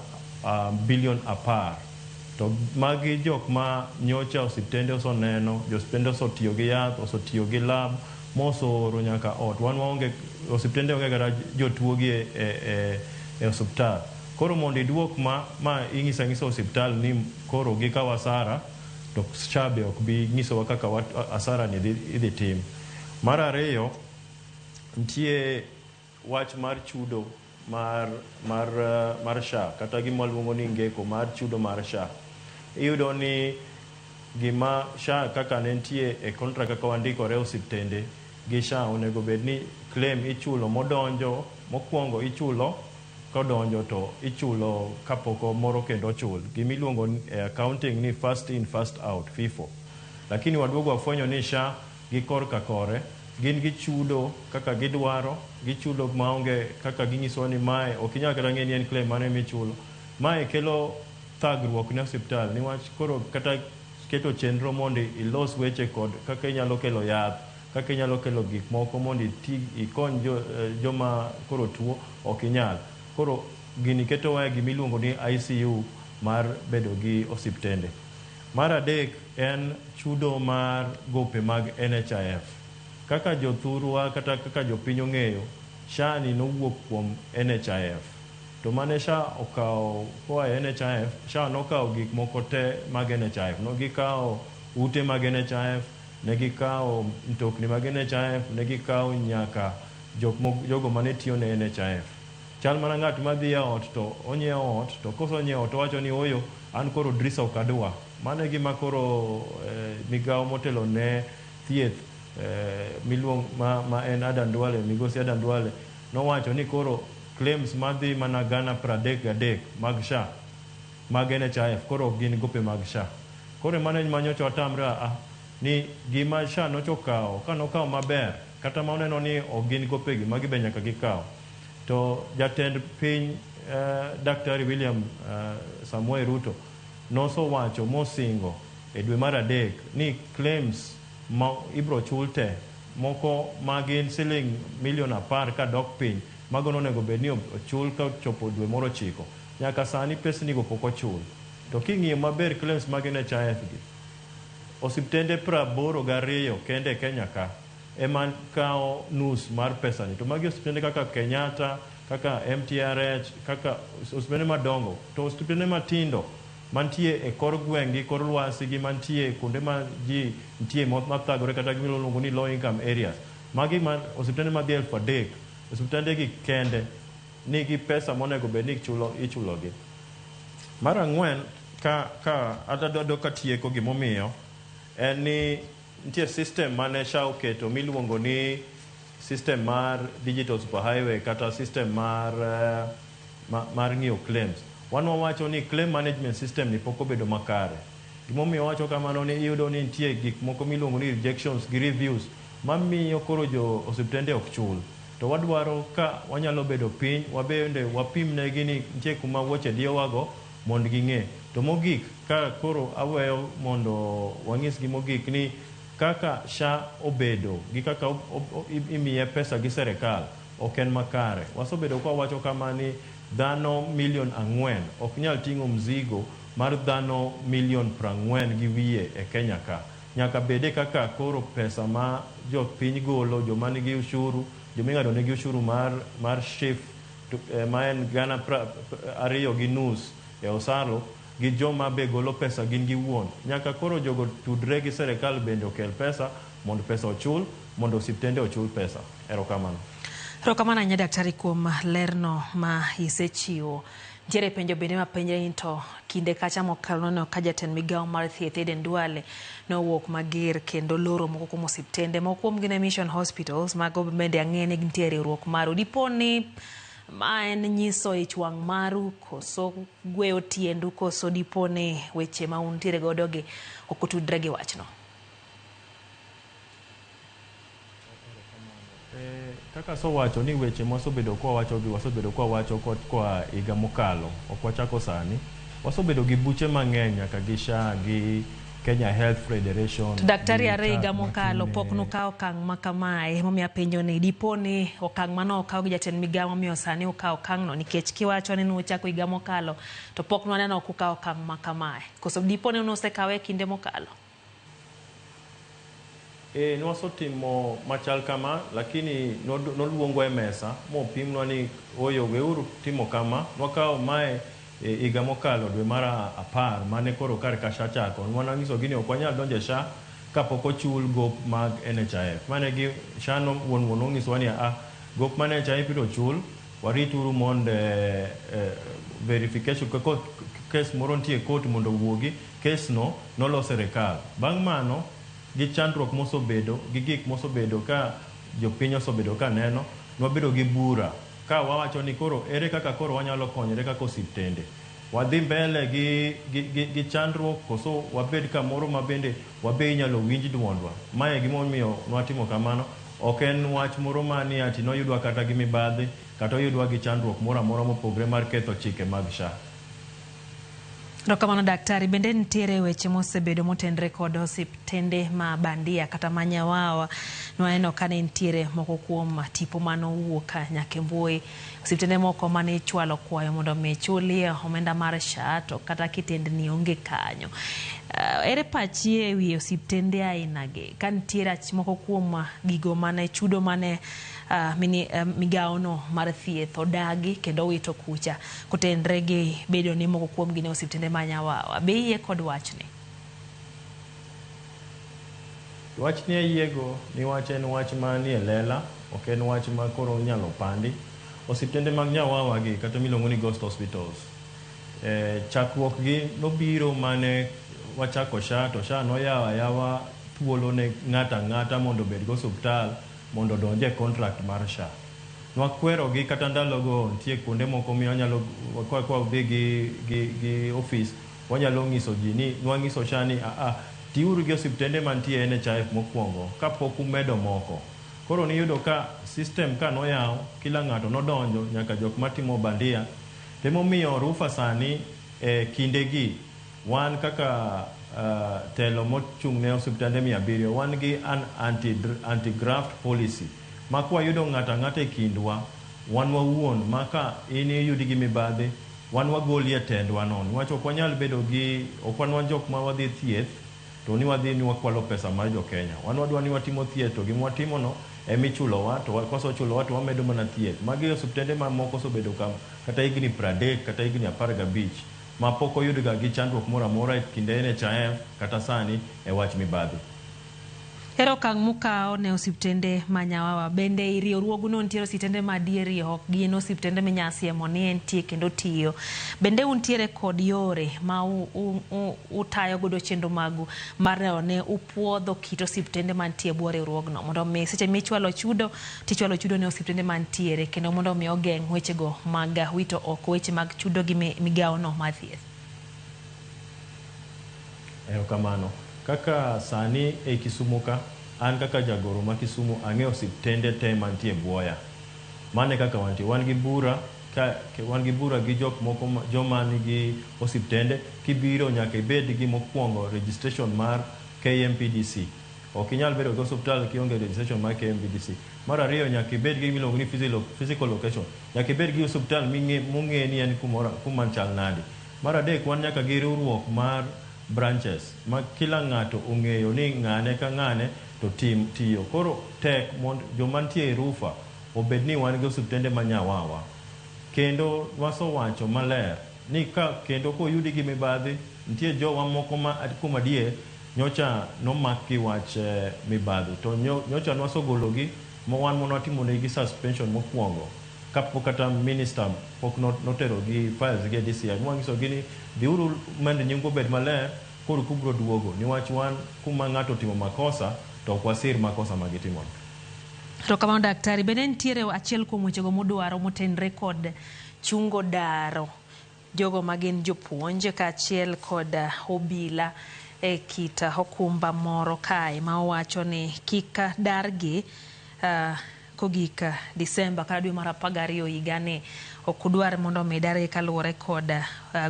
bilion 10. To magi jok ma nyocha hospitende osoneno, hospitende osotiyo gi yath, osotiyo gi lab, mosoro nyaka ot. Wan waonge hospitende onge gara jotuo gi e hospital. Koro mondo iduok ma ing'isa hospital ni koro gi ka wasara to SHA be ok bi ng'isowa kaka asara ni idhi tim. Mar 2 nitie wach mar chudo mar SHA kata gima waluongo ni ngeko mar chudo mar SHA. Iyudo ni gima SHA kaka ne nitie e contract kaka wandikore osiptende gi SHA onego bed ni claim ichulo modonjo mokwongo ichulo kodonjo to ichulo kapoko moro kendo chul gimiluongo accounting ni first in first out FIFO. Lakini waduogo wafwenyo ni SHA gi korka kore gin gichudo kaka gidwaro, gichudo maonge kaka ginyiso ni mae ok inyal kata ng'e ni en claim mane michulo. Mae kelo thagruok ne hospital niwach koro kata keto chenro mondo ilos weche kod kaka inyalo kelo yath, kaka inyalo kelo gik moko mondo ikony joma koro tuo ok inyal. Koro gini keto wa gimiluongo ni ICU mar bedo gi osiptende. Mar 3 en chudo mar gope mag NHIF. Kaka jothurwa kata kaka jopiny ong'eyo, SHA ni nowuok kuom NHIF. To mane SHA okawo koa NHIF, SHA nokawo gik moko te mag NHIF. Gikawo ute mag NHIF, ne gikawo mtokni mag NHIF, ne gikawo nyaka jogo mane tiyo ne NHIF. Chal mana ng'at madhi e ot to onyiewo ot to kosonyiewo to wacho ni oyo an koro drisa ok adwa. Mane gima koro migao motelo ne thieth miluong ma en Adan Duale, migosi Adan Duale nowacho ni koro claims madhi mana Ghana 33 mag SHA mag NHIF koro gin gope mag SHA. Koro mane manyocha watamre ni gima SHA nochokawo kanokawo maber kata ma oneno ni ok gin gopegi magi be nyaka gikawo. To jatend piny Daktari William Samuel Ruto nosowacho mosingo e dwe mar 3 ni claims ma ibro chul te moko magin siling milion 10 ka dok piny mago nonego bed ni ochul ka chopo dwe moro 9 nyaka sani pesnigo pok ochul. To king'iyo maber claims mag NHIF gi osiptende 82 kende Kenya ka ema kawo nus mar pesani. To magi osiptende kaka Kenyatta, kaka MTRH, kaka osiptende madongo. To osiptende matindo mantie e kor gweng' kor lwasi gi mantie kuonde ma ji nitie mathagore kata gimiluongo ni low income areas. Magi osiptende madhi 3,000 osiptende gi kende nigi pesa monego bed ni ichulogi. Mar ang'wen, ka adado ka tieko gimomiyo en ni nitie system mane SHA oketo miluongo ni system mar digital superhighway kata system mar ng'iyo claims. Wan wawacho ni claim management system ni pok obedo makare. Gimomiyo wacho kamano ni iyudo ni nitie gik moko miluongo ni rejections gi reviews mamiyo koro jo osiptende ok chul. To wadwaro ka wanyalo bedo piny, wabende wapimnegi ni nitie kuma wuoche diyowago mondo ging'e. To mogik, ka koro aweyo mondo wang'is gi mogik ni kaka SHA obedo gi kaka imiye pesa gi serikal ok en makare. Wasobedo kwa wacho kama ni dhano 4 million ok nyal ting'o mzigo mar dhano 40 million gi wiye e Kenya ka. Nyaka bede kaka koro pesa ma jo piny golo, jo manigi ushuru, jo ming'ado nigi ushuru mar SHIF ma en Ghana 2.5 e osaro, gi joma be golo pesa gin giwuon. Nyaka koro jogo tudre gi serikal bende okel pesa mondo pesa ochul, mondo osiptende ochul pesa. Erokamano. Erokamano nya daktari kuom lerno ma isechiwo. Ntiere penjo bende ma penjre into kinde kacha mokalo no ka jatend migawo mar thieth Eden Duale nowuok mager kendo loro moko kuom osiptende moko kuom gine Mission Hospitals mago bende ang'eni gintiere riwruok maru. Diponi ma en nyiso ich wang' maru koso gweyo tiendu koso diponi weche ma untiere godo gi ok otudre gi wachno? Kaka wacho ni weche wasobedo kwa wacho kwa higa mokalo ok wachako sani, wasobedo gi buche mang'eny nyaka gi SHA gi Kenya Health Federation. To daktari are higa mokalo pok nukawo okang' ma kamae, momiyo penjo ni diponi okang' mano okawo gi jatend migawo momiyo sani ukawo okang'no, nikech kiwacho ni nuchako higa mokalo to pok nwaneno kukawo okang' ma kamae. Koso diponi nusekawe kinde mokalo? Nwasotimo machal kama, lakini noluongo e mesa mopimnwa ni oyo weuru timo kama. Nwakawo mae higa mokalo dwe mar 10 mane koro kar ka SHA chako. Nwanang'iso gini ok wanyal donje SHA kapok ochul gop mag NHIF. Mane gi SHA no wuon ong'iso ni gop mag NHIF biro chul, warituru mondo verification kako kes moro nitie court mondo wuogi, kes no nolos serikal. Bang' mano gi chandruok mosobedo gi gik mosobedo ka jopiny osebedo ka neno, nwabedo gi bura ka wawacho ni koro ere kaka koro wanyalo konyore kaka osiptende. Wadhi mbele gi chandruok koso wabed kamoro ma bende wabe inyalo winj duondwa. Mae gimomiyo nwatimo kamano. Ok en wach moro mani ati noyudwa kata gi mibadhi kata oyudwa gi chandruok moro amora mopogre mar ketho chike mag SHA. Erokamano daktari, bende nitiere weche mosebedo motendre kod osiptende ma bandia kata manyawawa. Nwaneno ka ne nitiere moko kuom tipo manowuok nyaka e mbui, osiptende moko mane ichwalo kwayo mondo mi chulie omenda mar SHA to kata kitendni onge kanyo. Ere pachi e wi osiptende ainagi ka nitiere moko kuom gigo mane chudo mane migawo no mar thieth odagi kendo wito kucha kotendre gi bedo ni moko kuom gine osiptende manyawawa? Be iye kod wachni? Wachni ayiego ni wach en wach manie lela, ok en wach ma koro nyalo pandi. Osiptende mag nyawawa gi kata miluongo ni ghost hospitals, chakruok gi nobiro mane wachako SHA to SHA noyawo ayawa thuolo ne ng'ata mondo bed go osiptal mondo donje contract mar SHA. Nwakwero gi kata ndalogo nitie kuonde moko mi wanyalo kwa dhi gi office wanyalo ng'iso ji ni nwang'iso SHA ni tiuru gi osiptende mantie NHIF mokwongo kapok umedo moko. Koro niyudo ka system ka noyaw, kila ng'ato nodonjo nyaka jok matimo bandia. Temomiyo rufa sani kindegi wan kaka telo mochung' ne osiptende 700 wan gi an anti-graft policy ma kwa yudo ng'ata e kindwa wan wawuon maka ini yudi gi mibadhi wan wagoli e tendwa non. Wacho ok wanyal bedo gi okwanwa jok ma wadhi thieth to ni wadhi ni wakwalo pesa mar jo Kenya. Wan wadwa ni watimo thieth to gima watimo no emichulowa to kosechulowa to wamedo mana thieth. Magi osiptende ma moko osebedo kata higni 30 kata higni 15 ma pok oyudga gi chandruok moro amora e kinde NHIF kata sani e wach mibadhi. Ero kang mukao ne osiptende manyawawa bende iriwruogno ntiere osiptende madieri ok gin osiptende minyasi moni entie kendo tiyo bende untiere kod yore ma utayo godo chenro magu mar ne upuodho kit osiptende mantie bwo riwruogno mondo mi seche michwalo chudo ne osiptende mantiere kendo mondo mi ogeng' wechego mag wito oko weche mag chudo gi migao no mathieth. Kamano kaka sani e Kisumu ka an kaka jagoro ma Kisumu ang'eyo osiptende te mantie bwoya mane kaka wantie wan gi bura gi jok moko joma nigi osiptende kibiro nyaka ibed gi mokwongo registration mar KMPDC. Ok inyal bedo gi osiptal kionge registration mar KMPDC. Mar ariyo nyaka ibed gi miluongo ni physical location. Nyaka ibed gi osiptal mong'e ni en kuma chal nadi. Mar adek wan nyaka gi riwruok mar branches ma kila ng'ato ong'eyo ni ng'ane ka ng'ane to tiyo. Koro tek mond jomantie rufa obed ni wan gi osiptende manyawawa. Kendo waso wacho maler ni ka kendo koyudi gi mibadhi nitie jowa moko ma kuom adier nyocha nomaki wach mibadhi to nyocha nwaso gologi wan monwatimo negi suspension mokwongo kapok kata minister pok notero gi files gi DCI mwangiso gini diuru mend nyingo bed maler koro kubro duogo niwach wan kuma ng'ato timo makosa to kwasir makosa magitimo. To kama daktari bende ntiere achiel kuom wechego modwaro motenre kod chungo daro jogo magin jopuonj ka achiel kod obila e kita okumba moro kae ma owacho ni kika dargi kogika Disemba kata dwe mar 12 higani okudwar mondo medare kaluwore kod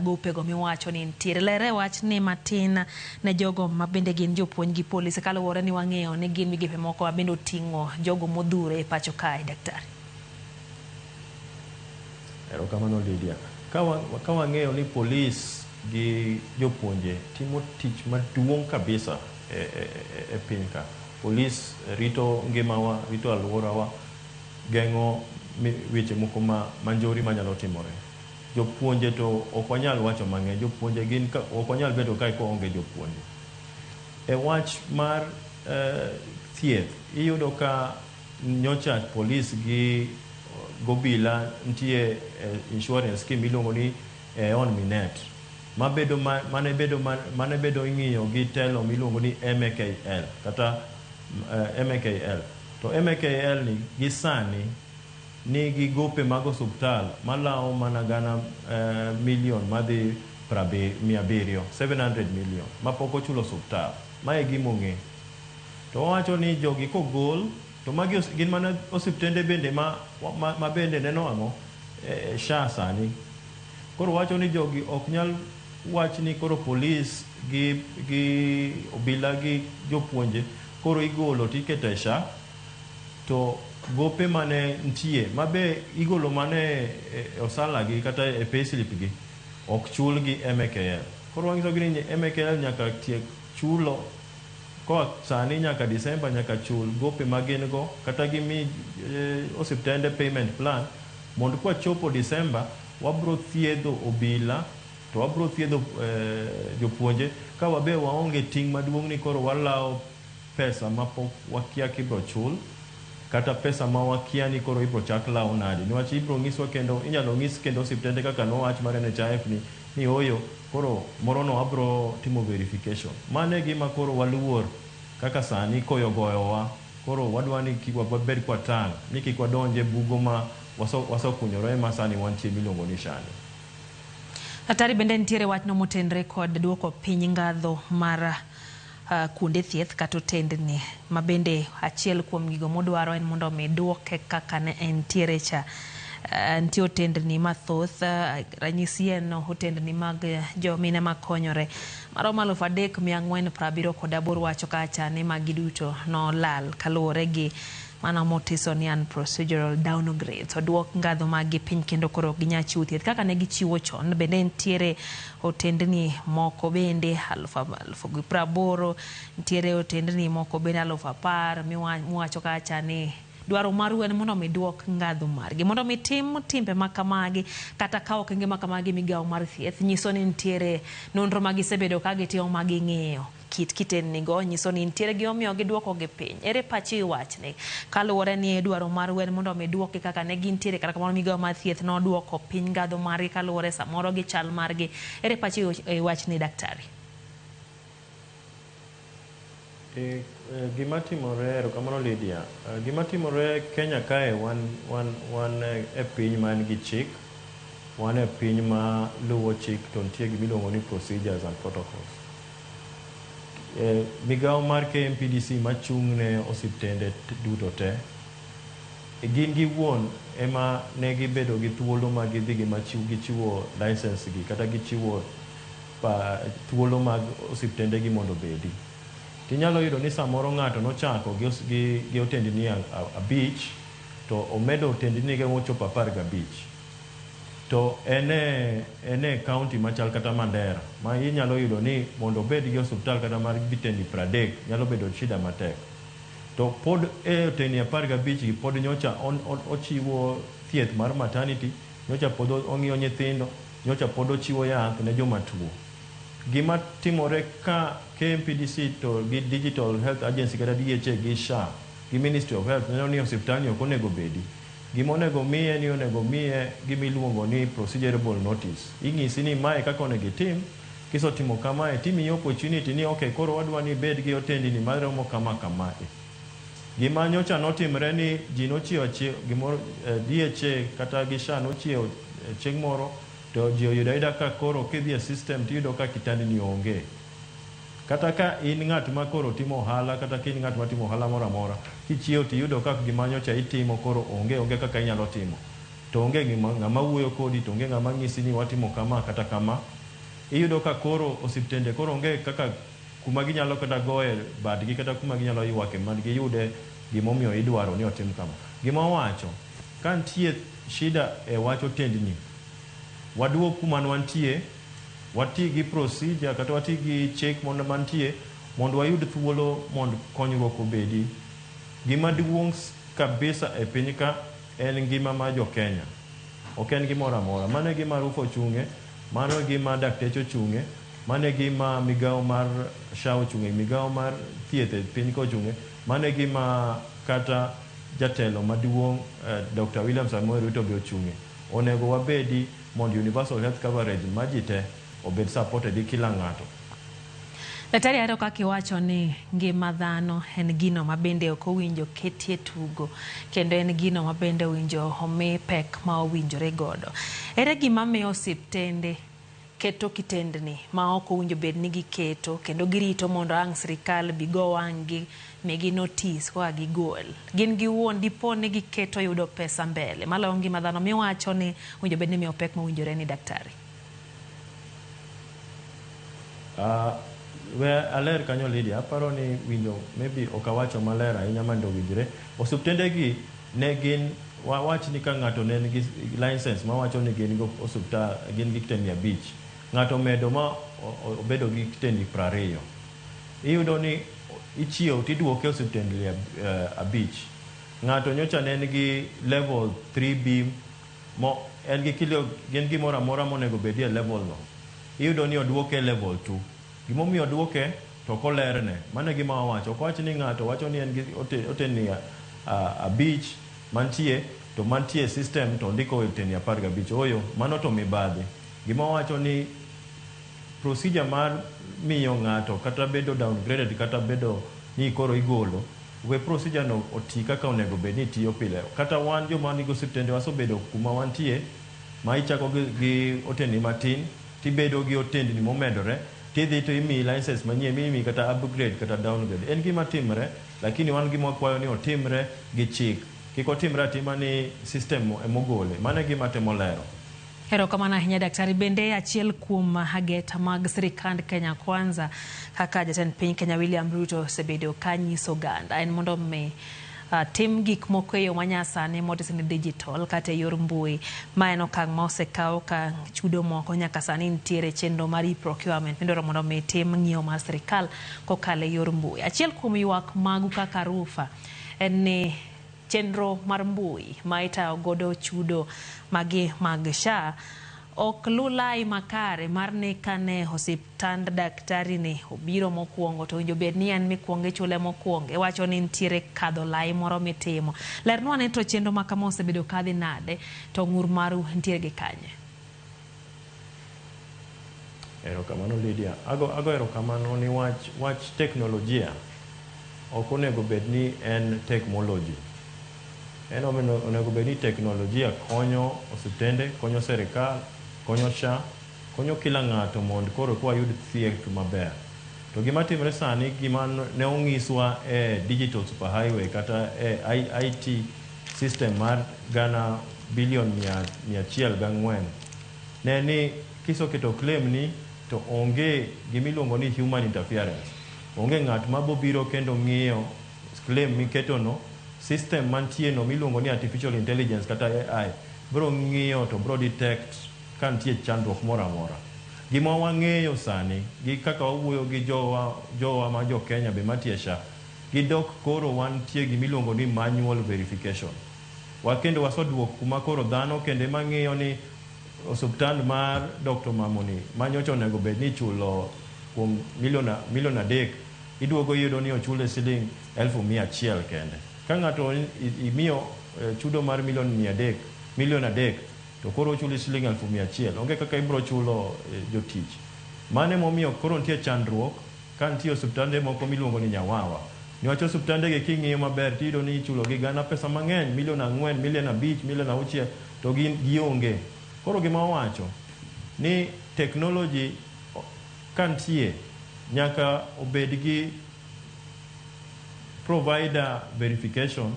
gopego miwacho ni ntiere. Lere wach ni matin ne jogo ma bende gin jopuonj gi polisi kaluwore ni wang'eyo ni gin migepe moko ma bende oting'o jogo modhure e pacho kae daktari. Erokamano Lydia. Ka wang'eyo ni polis gi jopuonje timo tich maduong' kabisa e piny ka. Polis rito ngimawa, rito alworawa, geng'o weche moko manjori manyalo timore. Jopuonje to ok wanyal wacho mang'eny. Jopuonje gin ok wanyal bedo kae koonge jopuonje. E wach mar thieth iyudo ka nyocha polis gi gobila ntie insurance scheme miluongo ni on minet mane bedo ing'iyo gi telo miluongo ni MKL kata MKL. To MKL ni gi sani ni gi gope mag osuptal malawo mana gana milion madhi 700 million mapok ochulo osuptal. Mae gimong'e. To wacho ni jogi kogol to magi gin mana osiptende bende ma bende neno ang'o SHA sani. Koro wacho ni jogi ok nyal wach ni koro polis gi obila gi jopuonje koro igolo tikete SHA to gope mane ntie mabe igolo mane osala gi kata e payslip gi ok chul gi MKL. Koro wangiso gini MKL nyaka tiek chulo ko sani nyaka Disemba nyaka chul gope magin go kata gimi osiptende payment plan mondo kwa chopo Disemba wabro thiedho obila to wabro thiedho jopuonje ka wabe waonge ting' maduong' ni koro walao pesa mapok wakia kibro chul kata pesa ma wakia ni koro ibro chak lao nadi niwach ibro ng'iswa kendo inyalo ng'is kendo osiptende kaka nowach mar NHIF ni oyo koro morono wabro timo verification. Mane gima koro waluor kaka sani koyo goyowa koro wadwa ni kik wabed kwa tang' ni kik wadonje bugo ma waso kunyore ma sani wantie miluongo ni SHA. Daktari bende ntiere wachno motenre kod duoko piny ngadho mar kuonde thieth kata otendni ma bende achiel kuom gigo modwaro en mondo mi duoke kaka ne entiere cha. Ntie otendni mathoth ranyisi en otendni mag jomine makonyore maromo 3,478 wacho kacha ni magi duto nolal kaluwore gi mana motiso ni an procedural downgrade so duok ngadho magi piny kendo koro ginya chiwo thieth kaka ne gichiwo chon. Bende ntiere otendni moko bende 1,080 ntiere otendni moko bende 10,000 miwacho kacha ni dwaro maru en mondo mi duok ngadho margi mondo mi tim timbe makamagi kata kawo okenge makamagi migao mar thieth nyiso ni ntiere nonro magi sebedo ka gitimo magi ng'eyo kit kiten nigo nyiso ni nitiere gi omiyo giduoko gi piny. Ere pachi iwachne kaluwore ni dwaro mar wer mondo omeduoki kaka ne gintiere kata kamano migawo mar thieth noduoko piny gadho margi kaluwore samoro gi chal margi. Ere pachi iwachne daktari? Gima timore kamano Lydia, gima timore Kenya kae wan e piny man gi chik, wan e piny ma luwo chik to nitie gima iluongo ni procedures and protocols. Migawo mar KMPDC machung' ne osiptende duto te, gin giwuon ema ne gibedo gi thuolo ma gidhi gichiwo license gi kata gichiwo thuolo mag osiptende gi mondo bedi. Tinyalo yudo ni samoro ng'ato nochako gi otendni 5 to omedo otendni ge mochopo 15 to ene county machal kata Mandera ma inyalo yudo ni mondo obed gi osiptal kata mar vitendi 30 nyalo bedo shida matek. To pod otendni 15 gi pod nyocha ochiwo thieth mar maternity, nyocha pod ong'iyo nyithindo, nyocha pod ochiwo yath ne joma tuo. Gima timore ka KMPDC to gi Digital Health Agency kata DHA gi SHA gi Ministry of Health neno ni osiptal ok onego bedi. Gima onego miye ni onego miye gima iluongo ni procedurable notice. Ing'isi ni mae kaka onego itim, kisotimo kamae timiyi opportunity ni okay koro wadwa ni bed gi otendni maromo kama kamae. Gima nyocha notimre ni ji nochiewo gimoro DHA kata gi SHA nochiewo chieng' moro to ji oyudo ka koro kidhi e system tiyudo ka kitandni onge. Kata ka in ng'at ma koro timo ohala kata ka in ng'at ma timo ohala moro amora, kichiewo tiyudo ka gima nyocha itimo koro onge kaka inyalo timo. To onge ng'ama wuoyo kodi, to onge ng'ama ng'isi ni watimo kama kata kama. Iyudo ka koro osiptende koro onge kaka kuma ginyalo kata goye badgi kata kuma ginyalo ywake man giyude gimomiyo idwaro ni otim kama. Gima wacho, ka nitie shida e wacho tendni, waduog kuma wantie, wati gi procedure kata wati gi chik mondo mantie mondo wayud thuolo mondo konyruok obedi. Gima duong' kabisa e piny ka en ngima ma jo Kenya. Ok en gimoro amora. Mano e gima Rufo chung'e, mano e gima dakteche ochung'e, mano e gima migawo mar SHA ochung'e, migawo mar thieth e piny ka ochung'e, mano e gima kata jatelo maduong' Dr. William Samoei Ruto be ochung'e. Onego wabedi mondo universal health coverage majite obed supported gi kila ng'ato. Daktari ahero kaka iwacho ni ngima dhano en gino ma bende ok owinjo ketie tugo kendo en gino ma bende owinjo omi pek ma owinjore godo. Ere gima miyo osiptende keto kitendni ma ok owinjo bed ni giketo kendo girito mondo ang' sirikal bigo wang'gi migi notice koa gigol. Gin giwuon dipo ni giketo yudo pesa mbele maloyo ngima dhano miwacho ni owinjo bed ni miyo pek ma owinjore ni daktari? Aler kanyo Lydia, aparo ni winjo maybe okawacho maler ahinya mondo owinjre. Osiptende gi ne gin wawach ni ka ng'ato ne nigi license ma wacho ni gin go osiptal gin gi kitendni 5, ng'ato medo ma obedo gi kitendni 20, iyudo ni ichiewo tiduoke osiptendni 5. Ng'ato nyocha ne nigi level 3B en gi kilo gin gimoro amora monego bedie level no, iyudo ni oduoke level 2. Gimomiyo duoke to kolerne, mano gima wawacho. Ok wach ni ng'ato wacho ni en gi otendni 5 mantie to mantie system to ndiko otendni 15. Oyo, mano to mibadhi. Gima wacho ni procedure mar miyo ng'ato kata bedo downgraded kata bedo ni koro igolo, we procedure no oti kaka onego bed ni tiyo pile. Kata wan joma nigi osiptende wasebedo kuma wantie ma ichako gi otendni matin tibedo gi otendni momedore tidhi to imiyi license manyien mimi kata upgrade kata downgrade. En gima timre, lakini wan gima kwayo ni otimre gi chik. Kik otimre atima ni system emogole. Mano gima temo lero. Erokamano ahinya daktari. Bende achiel kuom ageta mag sirikand Kenya Kwanza kaka jatend piny Kenya William Ruto osebedo ka nyiso oganda en mondo mi tim gik moko e yo manyasani modesni digital kata e yor mbui. Ma en okang' ma osekaw ka chudo moko nyaka sani nitiere chenro mar procurement midwaro mondo mi tim ng'iyo mar sirikal kokalo e yor mbui. Achiel kuom ywak magu kaka Rufa en ni chenro mar mbui ma itayo godo chudo mag SHA ok lulai makare mar ne kane osiptand daktari ni obiro mokuongo to winjo bed ni an mikuonge chule mokuonge wacho ni ntiere kadho lai moro mitimo. Lernwa ne to chenro makama osebedo kadhi nade to ng'ur maru ntiere gi kanye. Erokamano Lydia. Ago erokamano ni wach teknolojia ok onego bed ni en technology. En onego bed ni teknolojia konyo osiptende, konyo serikal, konyo SHA, konyo kila ng'ato mondo koro kwa yud thieth maber. To gima timre sani gima ne ong'iswa digital superhighway kata IT system mar Ghana bilion 104 ne ni kisoketo claim ni to onge gimiluongo ni human interference. Onge ng'at mabobiro kendo ng'iyo claim miketo no, system mantie no miluongo ni artificial intelligence kata AI bro ng'iyo to bro detect kan tie chandruok moro amora. Gima wang'eyo sani gi kaka wawuoyo gi jowa ma jo Kenya be matie SHA gidok koro wantie gimiluongo ni manual verification. Wakendo wasoduok kuma koro dhano kende mang'iyo ni osuptand mar Dr. Mamoni manyocho onego bed ni chulo kuom milion 3 iduogo yudo ni ochule siling 1,100 kende. Ka ng'ato imiyo chudo mar milion 3 to koro chuli siling 1,100 onge kaka ibro chulo jotich. Mane momiyo koro nitie chandruok kan tiyo osuptande moko miluongo ni Nyawawa. Niwacho osuptande ge king'iyo maber tido ni chulo gi gana pesa mang'eny milion 4, milion 5, milion 6 to gionge. Koro gima wacho ni technology kantie nyaka obed gi provider verification,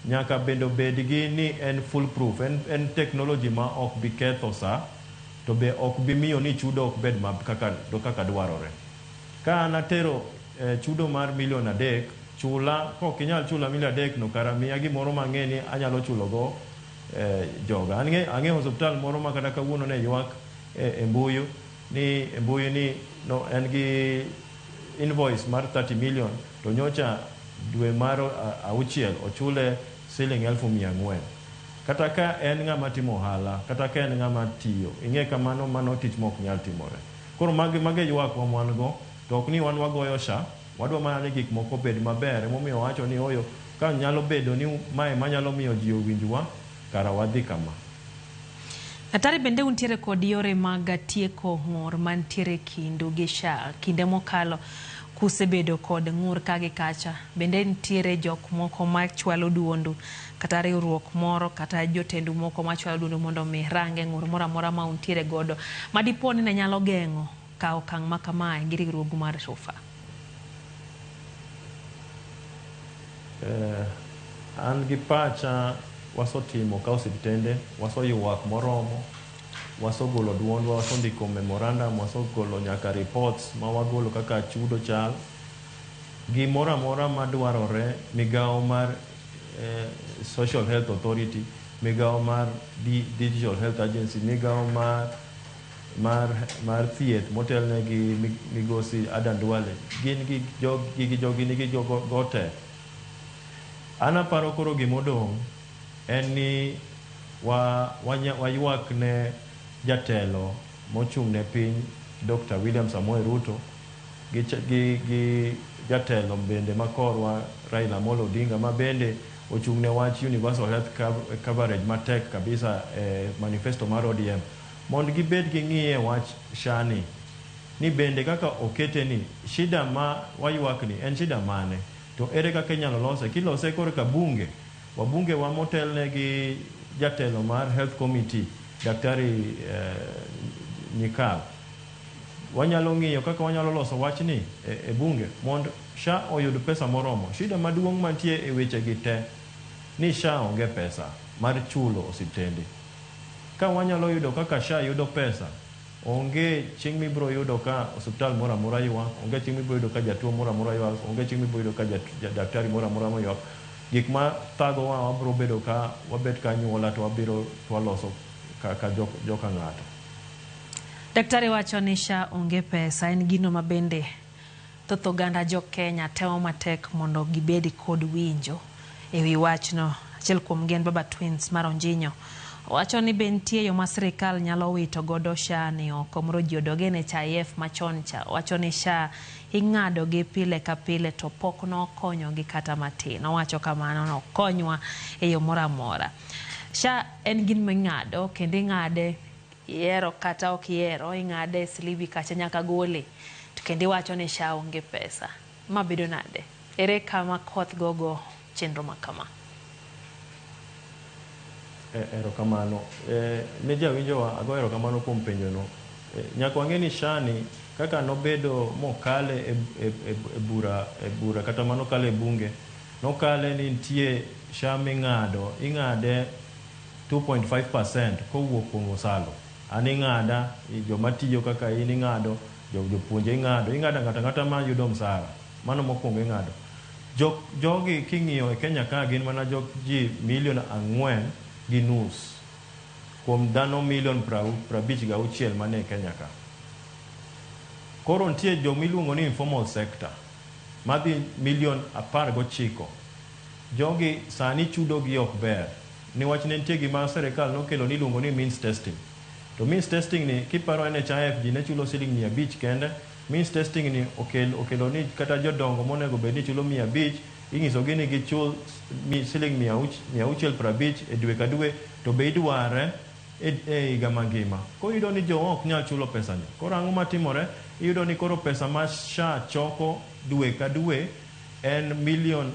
nyaka bendo bed gi ni en full proof, en technology ma ok bi ketho sa to be ok bi miyo ni chudo ok bed kaka dwarore. Ka anatero chudo mar milion 3 chula kok inyal chula milion 3 no kara miya gimoro mang'e ni anyalo chulo go joga. Ang'e hospital moro ma kata kawuono ne ywak embuyu ni no en gi invoice mar 30 million to nyocha dwe mar 6 ochule siling 1,400. Kata ka en ng'ama timo ohala kata ka en ng'ama tiyo ing'e kamano mano tich mok nyal timore. Koro mage ywak wan go to ok ni wan wagoyo SHA, wadwa mana ni gik moko bed maber. Emomiyo wacho ni oyo ka nyalo bedo ni mae manyalo miyo ji owinjwa kara wadhi kama. Daktari bende untiere kod yore mag tieko ng'ur mantiere kindu gi SHA kinde mokalo kusebedo kod ng'ur kagi kacha. Bende ntiere jok moko machwalo duondu kata riwruok moro kata jotendu moko machwalo duondu mondo mi range ng'ur moro amora ma untiere godo madiponi ne nyalo geng'o kao kang' makamae gi riwruogu mar SUFA. An gi pacha wasotimo ka osiptende, wasoywak moromo, wasogolo duondwa, wasondiko memorandum, wasogolo nyaka reports ma wagolo kaka chudo chal. Gimoro amora madwarore migawo mar Social Health Authority, migawo mar Digital Health Agency, migawo mar thieth motelne gi migosi Adan Duale, gin gi jogi nigi gote. Ana paro koro gimodong' en ni waywak ne jatelo mochung' ne piny Dr. William Samoei Ruto gi jatelo bende makorwa Raila Amolo Odinga ma bende ochung' ne wach universal health coverage matek kabisa manifesto mar ODM mondo gibed gi ng'iye wach SHA ni bende kaka okete ni shida ma waywak ni en shida mane to ere kaka inyalo lose kilose koro ka wabunge wa motelne gi jatelo mar health committee Daktari Nyikal wanyalo ng'iyo kaka wanyalo loso wach ni e bunge mondo SHA oyud pesa moromo. Shida maduong' mantie e weche gi te ni SHA onge pesa mar chulo osiptende. Ka wanyalo yudo kaka SHA yudo pesa, onge chieng' mibro yudo ka osiptal moro amora ywak, onge chieng' mibro yudo ka jatuo moro amora ywak, onge chieng' mibro yudo ka daktari moro amora ywak. Gik ma thagowa wabro bedo ka wabet ka nyuola to wabiro waloso ka joka ng'ato. Daktari wacho ni SHA onge pesa en gino mabende thoth oganda jo Kenya temo matek mondo gibedi kod winjo e wi wachno. Achiel kuom gen Baba Twins mar Onjinyo Wacho ni bentie yo ma sirikal nyalo wito godo SHA ni oko moro ji odoge NHIF machon cha. Wacho ni SHA ing'ado gi pile ka pile to pok no konyo gi kata matin. Owacho kamano no konywa e yo moro amora. SHA en gin ming'ado kendo ing'ade iero kata ok iero, ing'ade slibi kacha nyaka gole. To kendo wacho ni SHA onge pesa. Ma bedo nade? Ere kama koth gogo chenro makama? Erokamano. Ne jawinjowa ago erokamano kuom penjono. Nyaka wang'e ni SHA ni kaka nobedo mokale e bura kata mano kale e bunge, nokale ni nitie SHA ming'ado, ing'ade 2.5% kowuok kuom osalo. An ing'ada, joma tiyo kaka in ing'ado, jopuonje ing'ado ng'ata ma yudo msara. Mano mokwongo ing'ado. Jogi king'iyo e Kenya ka gin mana jok ji 4.5 million kuom dhano 56 mane e Kenya ka. Koro nitie jo miluongo ni informal sector madhi 19 million. Jogi sani chudo gi ok ber. Niwach ne nitie gima serikal nokelo ni luongo ni means testing. To means testing ni kiparo NHIF ji ne chulo siling 500 kende. Means testing ni okelo ni kata jodongo monego bed ni chulo 500, ing'isogi ni gichul siling 650 e dwe ka dwe, to be idware e higa mangima. Koro iyudo ni jo ok nyal chulo pesa ni. Koro ang'o matimore? Iyudo ni koro pesa ma SHA choko dwe ka dwe en 5 million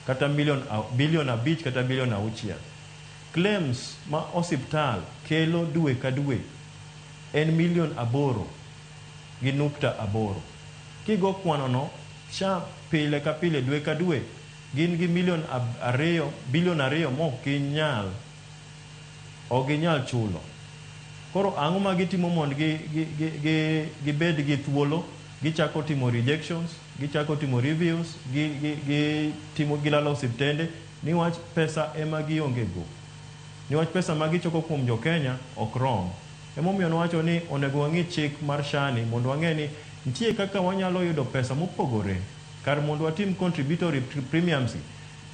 kata bilion 5 kata bilion 6. Claims ma osiptal kelo dwe ka dwe en 8 million gi nukta 8. Kigo kwano no, SHA pile ka pile dwe ka dwe gin gi bilion 2 mok ginyal chulo. Koro ang'o ma gitimo mondo gibed gi thuolo, gichako timo rejections, gichako timo reviews, gilalo osiptende, niwach pesa ema gionge go. Niwach pesa ma gichoko kuom jo Kenya ok rom. Emomiyo nowacho ni onego wang'i chik mar SHA ni mondo wang'e ni nitie kaka wanyalo yudo pesa mopogore kar mondo watim contributory premiums.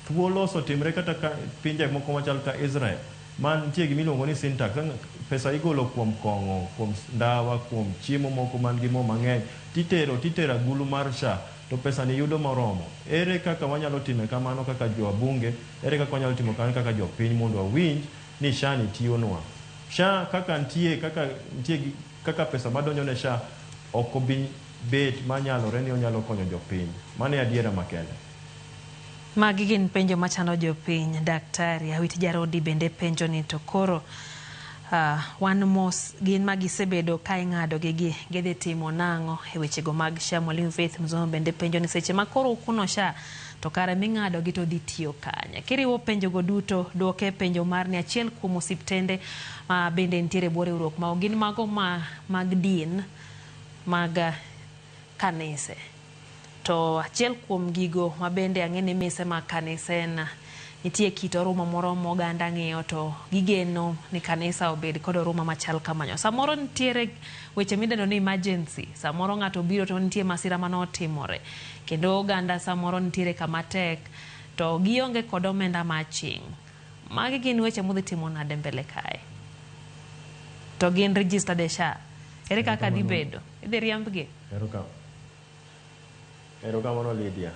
Thuolo otimre kata pinje moko machal ka Israel man nitie gimiluongo ni sin tax. Pesa igolo kuom kong'o, kuom ndawa, kuom chiemo moko man gi mo mang'eny, titero agulu mar SHA, to pesa ni yudo moromo. Ere kaka wanyalo time kamano kaka jo bunge? Ere kaka wanyalo timo kamano kaka jo piny mondo wawinj ni SHA ni tiyonwa? SHA kaka nitie kaka pesa madonjo ne SHA ok obi bet manyalore ni onyalo konyo jo piny. Mano e adiera makende. Magi gin penjo machando jo piny. Daktari Awit Jarodi bende penjo ni to koro wan mos gin magisebedo ka ing'ado gi gidhi timo nang'o e wechego mag SHA. Mwalimu Faith Mzomo bende penjo ni seche ma koro kuno SHA to kare ming'ado gi to dhi tiyo kanya. Kiriwo penjo go duto, duoke penjo mar ni achiel kuom osiptende ma bende nitiere bore riwruok ma gin mago mag din mag kanise. To achiel kuom gigo ma bende ang'e ni mise mag kanisa en nitie kit oruma moro moganda ng'iyo to gigeno ni kanisa obed kod oruma machal kamanyo. Samoro nitiere weche midendo ni emergency. Samoro ng'ato biro to nitie masira manotimore. Kendo oganda samoro nitiere kama tek to gionge kod omenda maching. Magi gin weche mudhi timo nade mbele kae. To gin registered e SHA. Ere kaka di bedo? Idhi riambgi? Erokamano Lydia.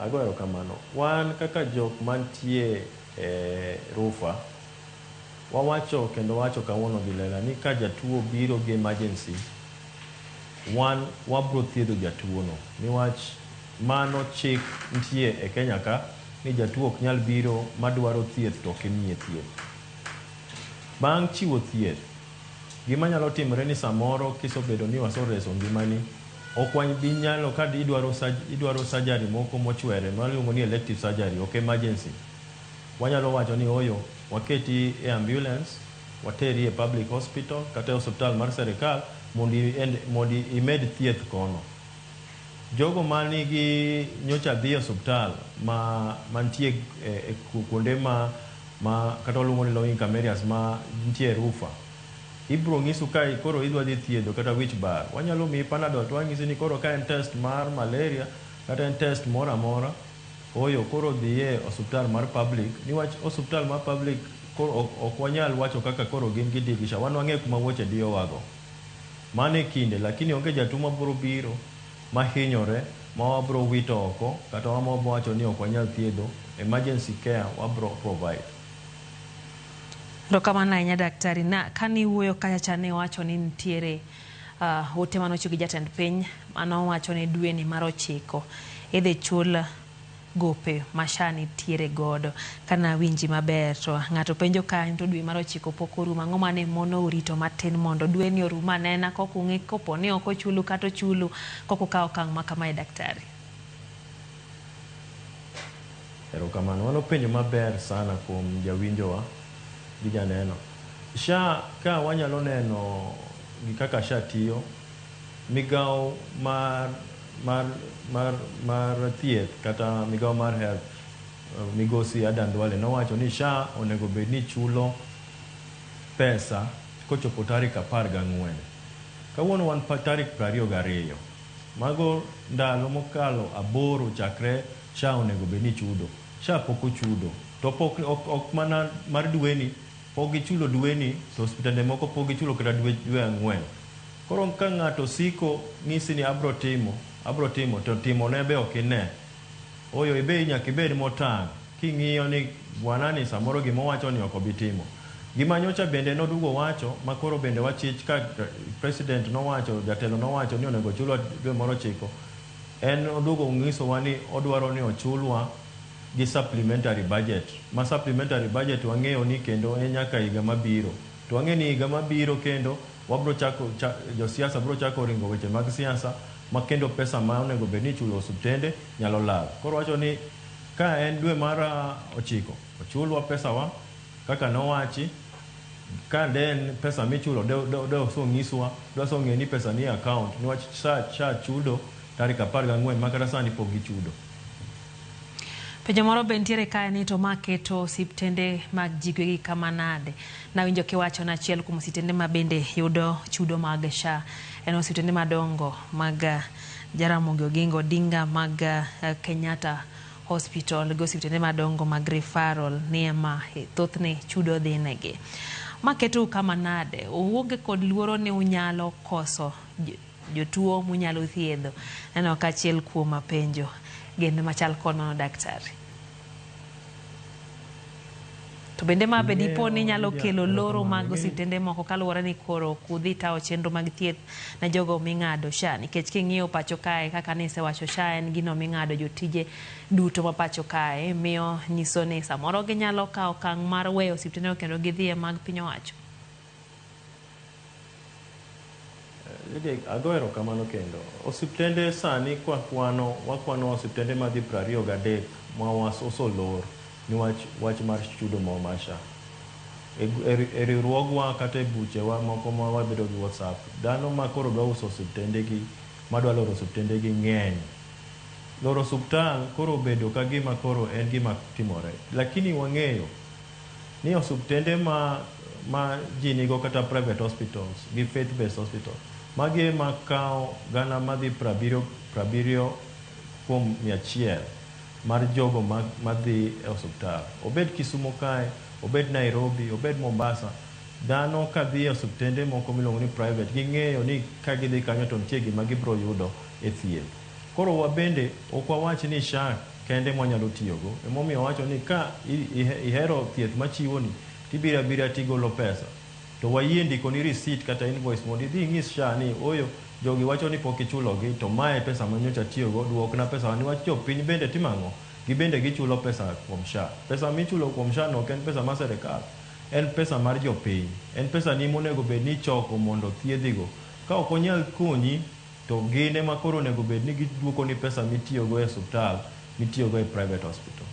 Ago erokamano. Wan kaka jok mantie Rufa, wawacho kendo wacho kawuono gi lela ni ka jatuo biro gi emergency, wan wabro thiedho jatuo no. Niwach mano chik nitie e Kenya ka ni jatuo ok nyal biro madwaro thieth to ok imiye thieth. Bang' chiwo thieth, gima nyalo timore ni samoro kisobedo ni wasoreso ngimani, ok wany bi nyalo kad idwaro surgery moko mochwere, maluongo ni elective surgery, ok emergency. Wanyalo wacho ni oyo, waketi e ambulance, wateri e public hospital, kata hospital mar serikal, mondi imed thieth kono. Jogo mani gi nyocha dhi e hospital mantie kuonde ma kata luongo ni low income areas ma nitie Rufa, ibro ng'isu ka koro idwa dhi thiedho kata wich bar, wanyalo mi Panadol to wang'isi ni koro ka en test mar malaria kata en test moro amora, oyo koro dhi e hospital mar public. Niwach hospital mar public koro ok wanyal wacho kaka koro gin gidigisha, wan wang'e kuma wuoche diyo wago. Mane kinde, lakini onge jatuo mabiro biro mahinyore ma wabiro wito oko, kata wabiro wacho ni ok wanyal thiedho, emergency care wabiro provide. Erokamano ahinya daktari. Na kani wuoyo kacha ne wacho ni nitiere ote manochiw gi jatend piny mano wacho ni dwe ni mar 9 idhi chul gope ma SHA nitiere godo. Kana winji maber to ng'ato penjo ka to dwe mar 9 pok orumo, ang'o mane mono urito matin mondo dwe ni orum anena kok ung'e kopo ni ok ochulu kata ochulu kok ukawo okang' ma kamae daktari? Erokamano, wano penjo maber sana kuom jawinjowa gi janeno. SHA ka wanyalo neno gi kaka SHA tiyo, migawo mar thieth kata migawo mar health, migosi Adan Duale nowacho ni SHA onego bed ni chulo pesa kochopo tarik 14. Kawuono wan tarik 22. Mago ndalo mokalo 8 chakre SHA onego bed ni chudo. SHA pok ochudo. To pok ok mana mar dweni, pok gichulo dweni, to hospitande moko pok gichulo kata dwe 4. Koro ka ng'ato siko ng'isi ni abro timo to timo ne be ok ine. Oyo ibe nyaka ibed motang' king'iyo ni bwana ni samoro gima wacho ni ok obi timo. Gima nyocha bende nodugo wacho makoro bende wachich ka president nowacho, jatelo nowacho ni onego chulwa dwe mar 9. En odugo ng'isowa ni odwaro ni ochulwa gi supplementary budget. Ma supplementary budget wang'eyo ni kendo en nyaka higa mabiro. To wang'e ni higa mabiro kendo wabro chako josiasa bro chako ringo weche mag siasa ma kendo pesa ma onego bed ni chulo osuptende nyalo lal. Koro wacho ni ka en dwe mar 9 ochulwa pesa wa kaka nowachi, ka den pesa michulo de oso ng'iswa, dwaso ng'e ni pesa ni account niwach SHA chudo tarik 14 makata sani pok gichudo. Penjo moro be nitiere kae ni to maketo osiptende mag jigwegi kama nade. Nawinjo kiwacho na achiel kuom osiptende ma bende yudo chudo mag SHA en osiptende madongo mag Jaramogi Oginga Odinga, mag Kenyatta Hospital, go osiptende madongo mag referral Neema, thothne chudo dhi negi. Maketo kama nade, uonge kod luoro ni unyalo koso jotuo munyalo thiedho. Neno ka achiel kuom penjo gende machal kono daktari. To bende ma bedi po ni nyalo kelo loro mag osiptende moko kaluwore ni koro kudhi tawo chenro mag thieth na jogo ming'ado SHA, nikech king'iyo pacho kae kaka nisewacho SHA en gino ming'ado jotije duto ma pacho kae, miyo nyiso ni samoro ginyalo kawo okang' mar weyo osiptende kendo gidhie mag piny owacho. Agoero kamano kendo. Osiptende sani wakwano osiptende madhi 23 ma osolor niwach wach mar chudo ma masha. Riwruogwa kata buchewa moko ma wabedo gi WhatsApp, dhano ma koro dwa uso osiptende gi, madwa loro osiptende gi ng'eny. Loro osiptal koro bedo ka gima koro en gima timore. Lakini wang'eyo ni osiptende ma ji nigo kata private hospitals gi faith based hospitals magi makao gana madhi 70 kuom 100 mar jogo madhi e osiptal. Obed Kisumu kae, obed Nairobi, obed Mombasa, dhano ka dhi e osiptende moko miluongo ni private, ging'eyo ni ka gidhi kanyo to nitie gima gibro yudo e thieth. Koro wabende ok wawach ni SHA kende mwanyalo tiyogo. Emomiyo wacho ni ka ihero thieth machiwo ni tibira bira tigolo pesa, to wayie ndiko ni receipt kata invoice mondo idhi ng'is SHA ni oyo jogi wacho ni pok ichulogi, to mae pesa manyocha tiyogo, duokna pesa. Niwach jopiny bende timang'o, gibende gichulo pesa kuom SHA. Pesa michulo kuom SHA no ok en pesa mar sirkal, en pesa mar jopiny, en pesa ni monego bed ni choko mondo thiedhigo. Ka ok onyal konyi, to gine ma koro onego bed ni giduoko ni pesa mitiyogo e osiptal, mitiyogo e private hospital.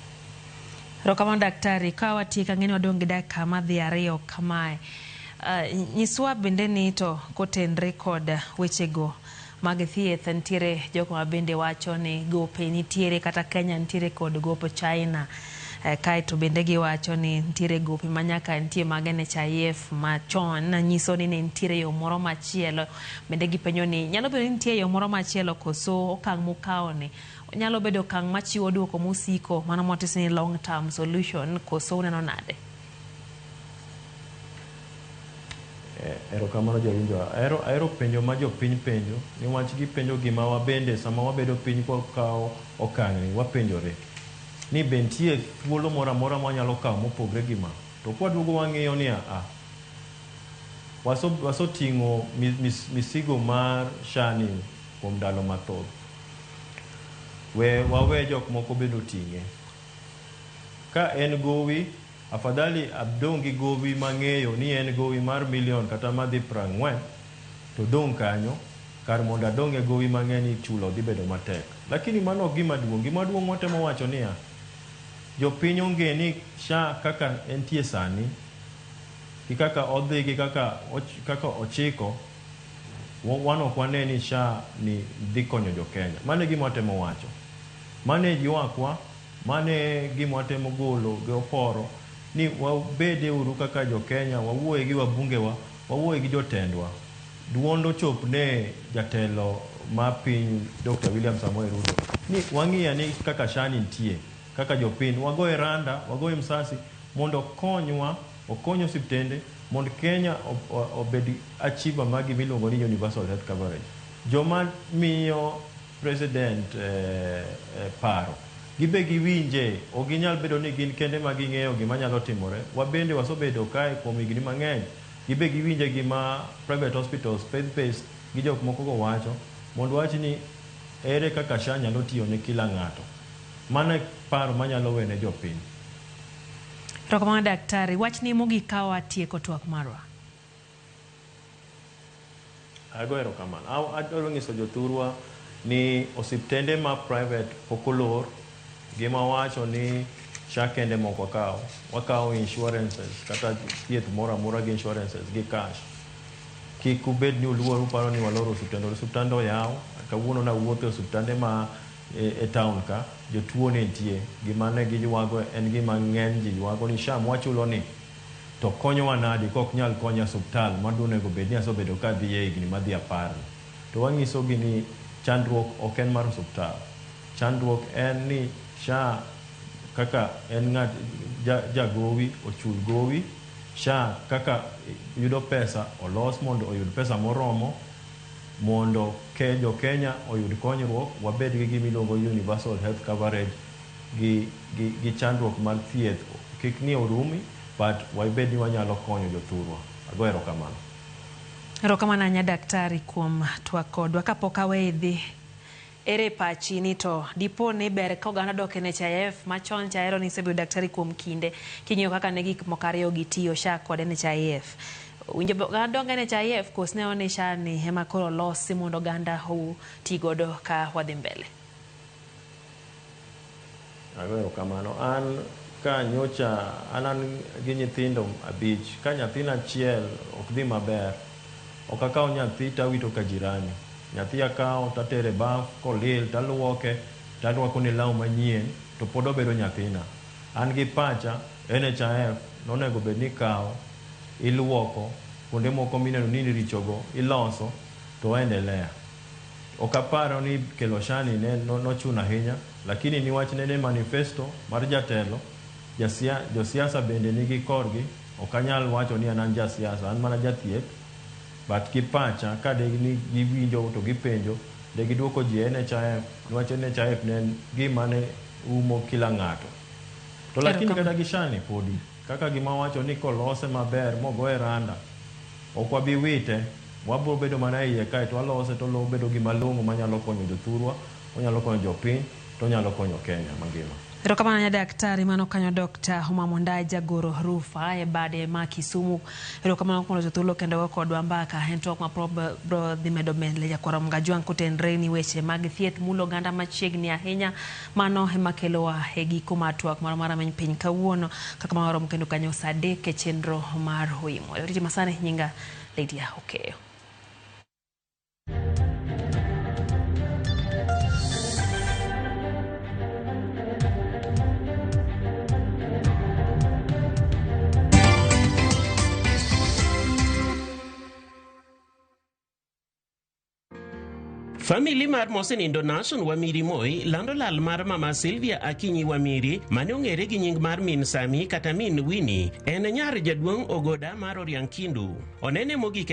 Erokamano daktari, ka watieka ng'eni wadong' gi dakika madhi 2 kamae. Nyiswa bende ni to kotenre kod wechego mag thieth, nitiere jogo ma bende wacho ni gope nitiere, kata Kenya nitiere kod gope China. Kae to bende giwacho ni nitiere gope manyaka nitie mag NHIF machon, nyiso ni nitiere yo moro machielo. Bende gipenjo ni nyalo bedo ni nitie yo moro machielo koso okang' mukawo ni nyalo bedo okang' machiwo duoko musiko, mano motis ni long term solution, koso uneno nade? Erokamano jawinjo. Ahero penjo ma jopiny penjo, niwach gipenjo gima wabende sama wabedo piny kwa kao okang'ni wapenjore. Ni bentie thuolo moro amora ma wanyalo kawo mopogre gima. To kwaduogo wang'iyo ni wasoting'o misigo mar shani kuom ndalo mathoth. Wawe jok moko bendo ting'e. Ka en gowi, afadhali abdong' gi gowi mang'eyo ni en gowi mar milion kata madhi 40 to dong' kanyo kar mondo adong' e gowi mang'e ni chulo dhi bedo matek. Lakini mano gima duong' watemo wacho niya, jopiny onge ni SHA kaka entie sani gi kaka odhi gi kaka ochiko wan ok wane ni SHA ni dhi konyo jo Kenya. Mane gima watemo wacho. Mane ywakwa, mane gima watemo golo gi oporo ni wabede uru kaka jo Kenya, wawuoye gi wabungewa, wawuoye gi jotendwa. Duondo chop ne jatelo ma piny Dr. William Samoei Ruto ni wang'iya ni kaka SHA nitie, kaka jopiny wagoye randa, wagoye msasi mondo konywa, okonyo osiptende mondo Kenya obed achieva magi miluongo ni universal health coverage. Joma miyo president paro gibe giwinje, ok ginyal bedo ni gin kende ma ging'eyo gima nyalo timore. Wabende wasobedo kae kuom higni mang'eny, gibe giwinje gima private hospitals faith based gi jok moko go wacho mondo wach ni ere kaka SHA nyalo tiyo ne kila ng'ato. Mana paro manyalo wene jopiny. Erokamano daktari, wach ni mogik ka watieko twak marwa. Ago erokamano. Adwaro nyiso jothurwa ni osiptende ma private pok olor. Gima wacho ni SHA kende moko wakawo insurances kata thieth moro amora gi insurances gi cash. Kik ubed ni uluoru paro ni waloro osiptande oyaw. Kawuono na wuotho osiptande ma e town ka jotuo ne nitie. Gima ne giywago en gima ng'eny ji ywago ni SHA mwachulo ni to konyowa nadi kok nyal konya osiptal maduonego bed ni asobedo ka dhi e higni madhi 10. To wanyiso gi ni chandruok ok en mar osiptal. Chandruok en ni SHA kaka en ng'at jagowi ochul gowi, SHA kaka yudo pesa olos mondo oyud pesa moromo mondo jo Kenya oyud konyruok, wabed gi gimiluongo universal health coverage gi chandruok mar thieth kik ni orumi, but wabed ni wanyalo konyo jothurwa. Ago erokamano. Erokamano anya daktari kuom twak kodwa. Kapok awe idhi ere pachi ni to dipo ni ber ka oganda dok e NHIF machon cha ero ni sebedo daktari kuom kinde king'iyo kaka ne gik moko ariyo gitiyo SHA kod NHIF. Winjo oganda dong NHIF kos ne one SHA ni ema koro losi mondo oganda ti godo ka wadhi mbele. Ago erokamano. An ka nyocha an gi nyithindo 5, ka nyathina achiel ok dhi maber, ok akawo nyathi tawito ka jirani. Nyathi akawo tatere baf kolil taluoke tarwako ne law manyien to pod obedo nyathina. An gi pacha NHIF nonego bed ni kawo iluoko kuonde moko mineno ni richogo iloso to endelea. Ok aparo ni kelo SHA ni nochuno ahinya, lakini niwach ne manifesto mar jatelo josiasa bende nigi korgi. Ok anyal wacho ni an jasiasa, an mana jathieth. But kipacha ka de ni giwinjo to gipenjo de giduoko ji NHIF, niwach NHIF ne gima ne umo kila ng'ato. To lakini kata gi SHA ni podi kaka gima wacho ni kolose maber mogoe randa, ok wabi wite, wabro bedo mana iye kae to walose to lo bedo gima longo manyalo konyo jothurwa, onyalo konyo jopiny, to nyalo konyo Kenya mangima. Erokamano anya daktari mano kanyo Dr. Huma Mondai jagoro rufa e bade ma Kisumu. Erokamano kuom jothuolo kendo kodwa mbaka en twak ma bro dhi medo le jakwaram Gajwang kotenre ni weche mag thieth mulo oganda machiegni ahinya. Mano ema kelowa e giko mar twak mar rameny piny kawuono kaka mawarom kendo kanyo saa 3 e chenro mar Hoimo. Riti masane nyinga Lydia Okeyo. Famili mar mosenindo Nation Wamiri Moi lando lal mar mama Sylvia Akinyi Wamiri mane ong'ere gi nying mar min Sami kata min Winnie. En nyar jaduong' Ogoda mar Oriankindu. Onene mogik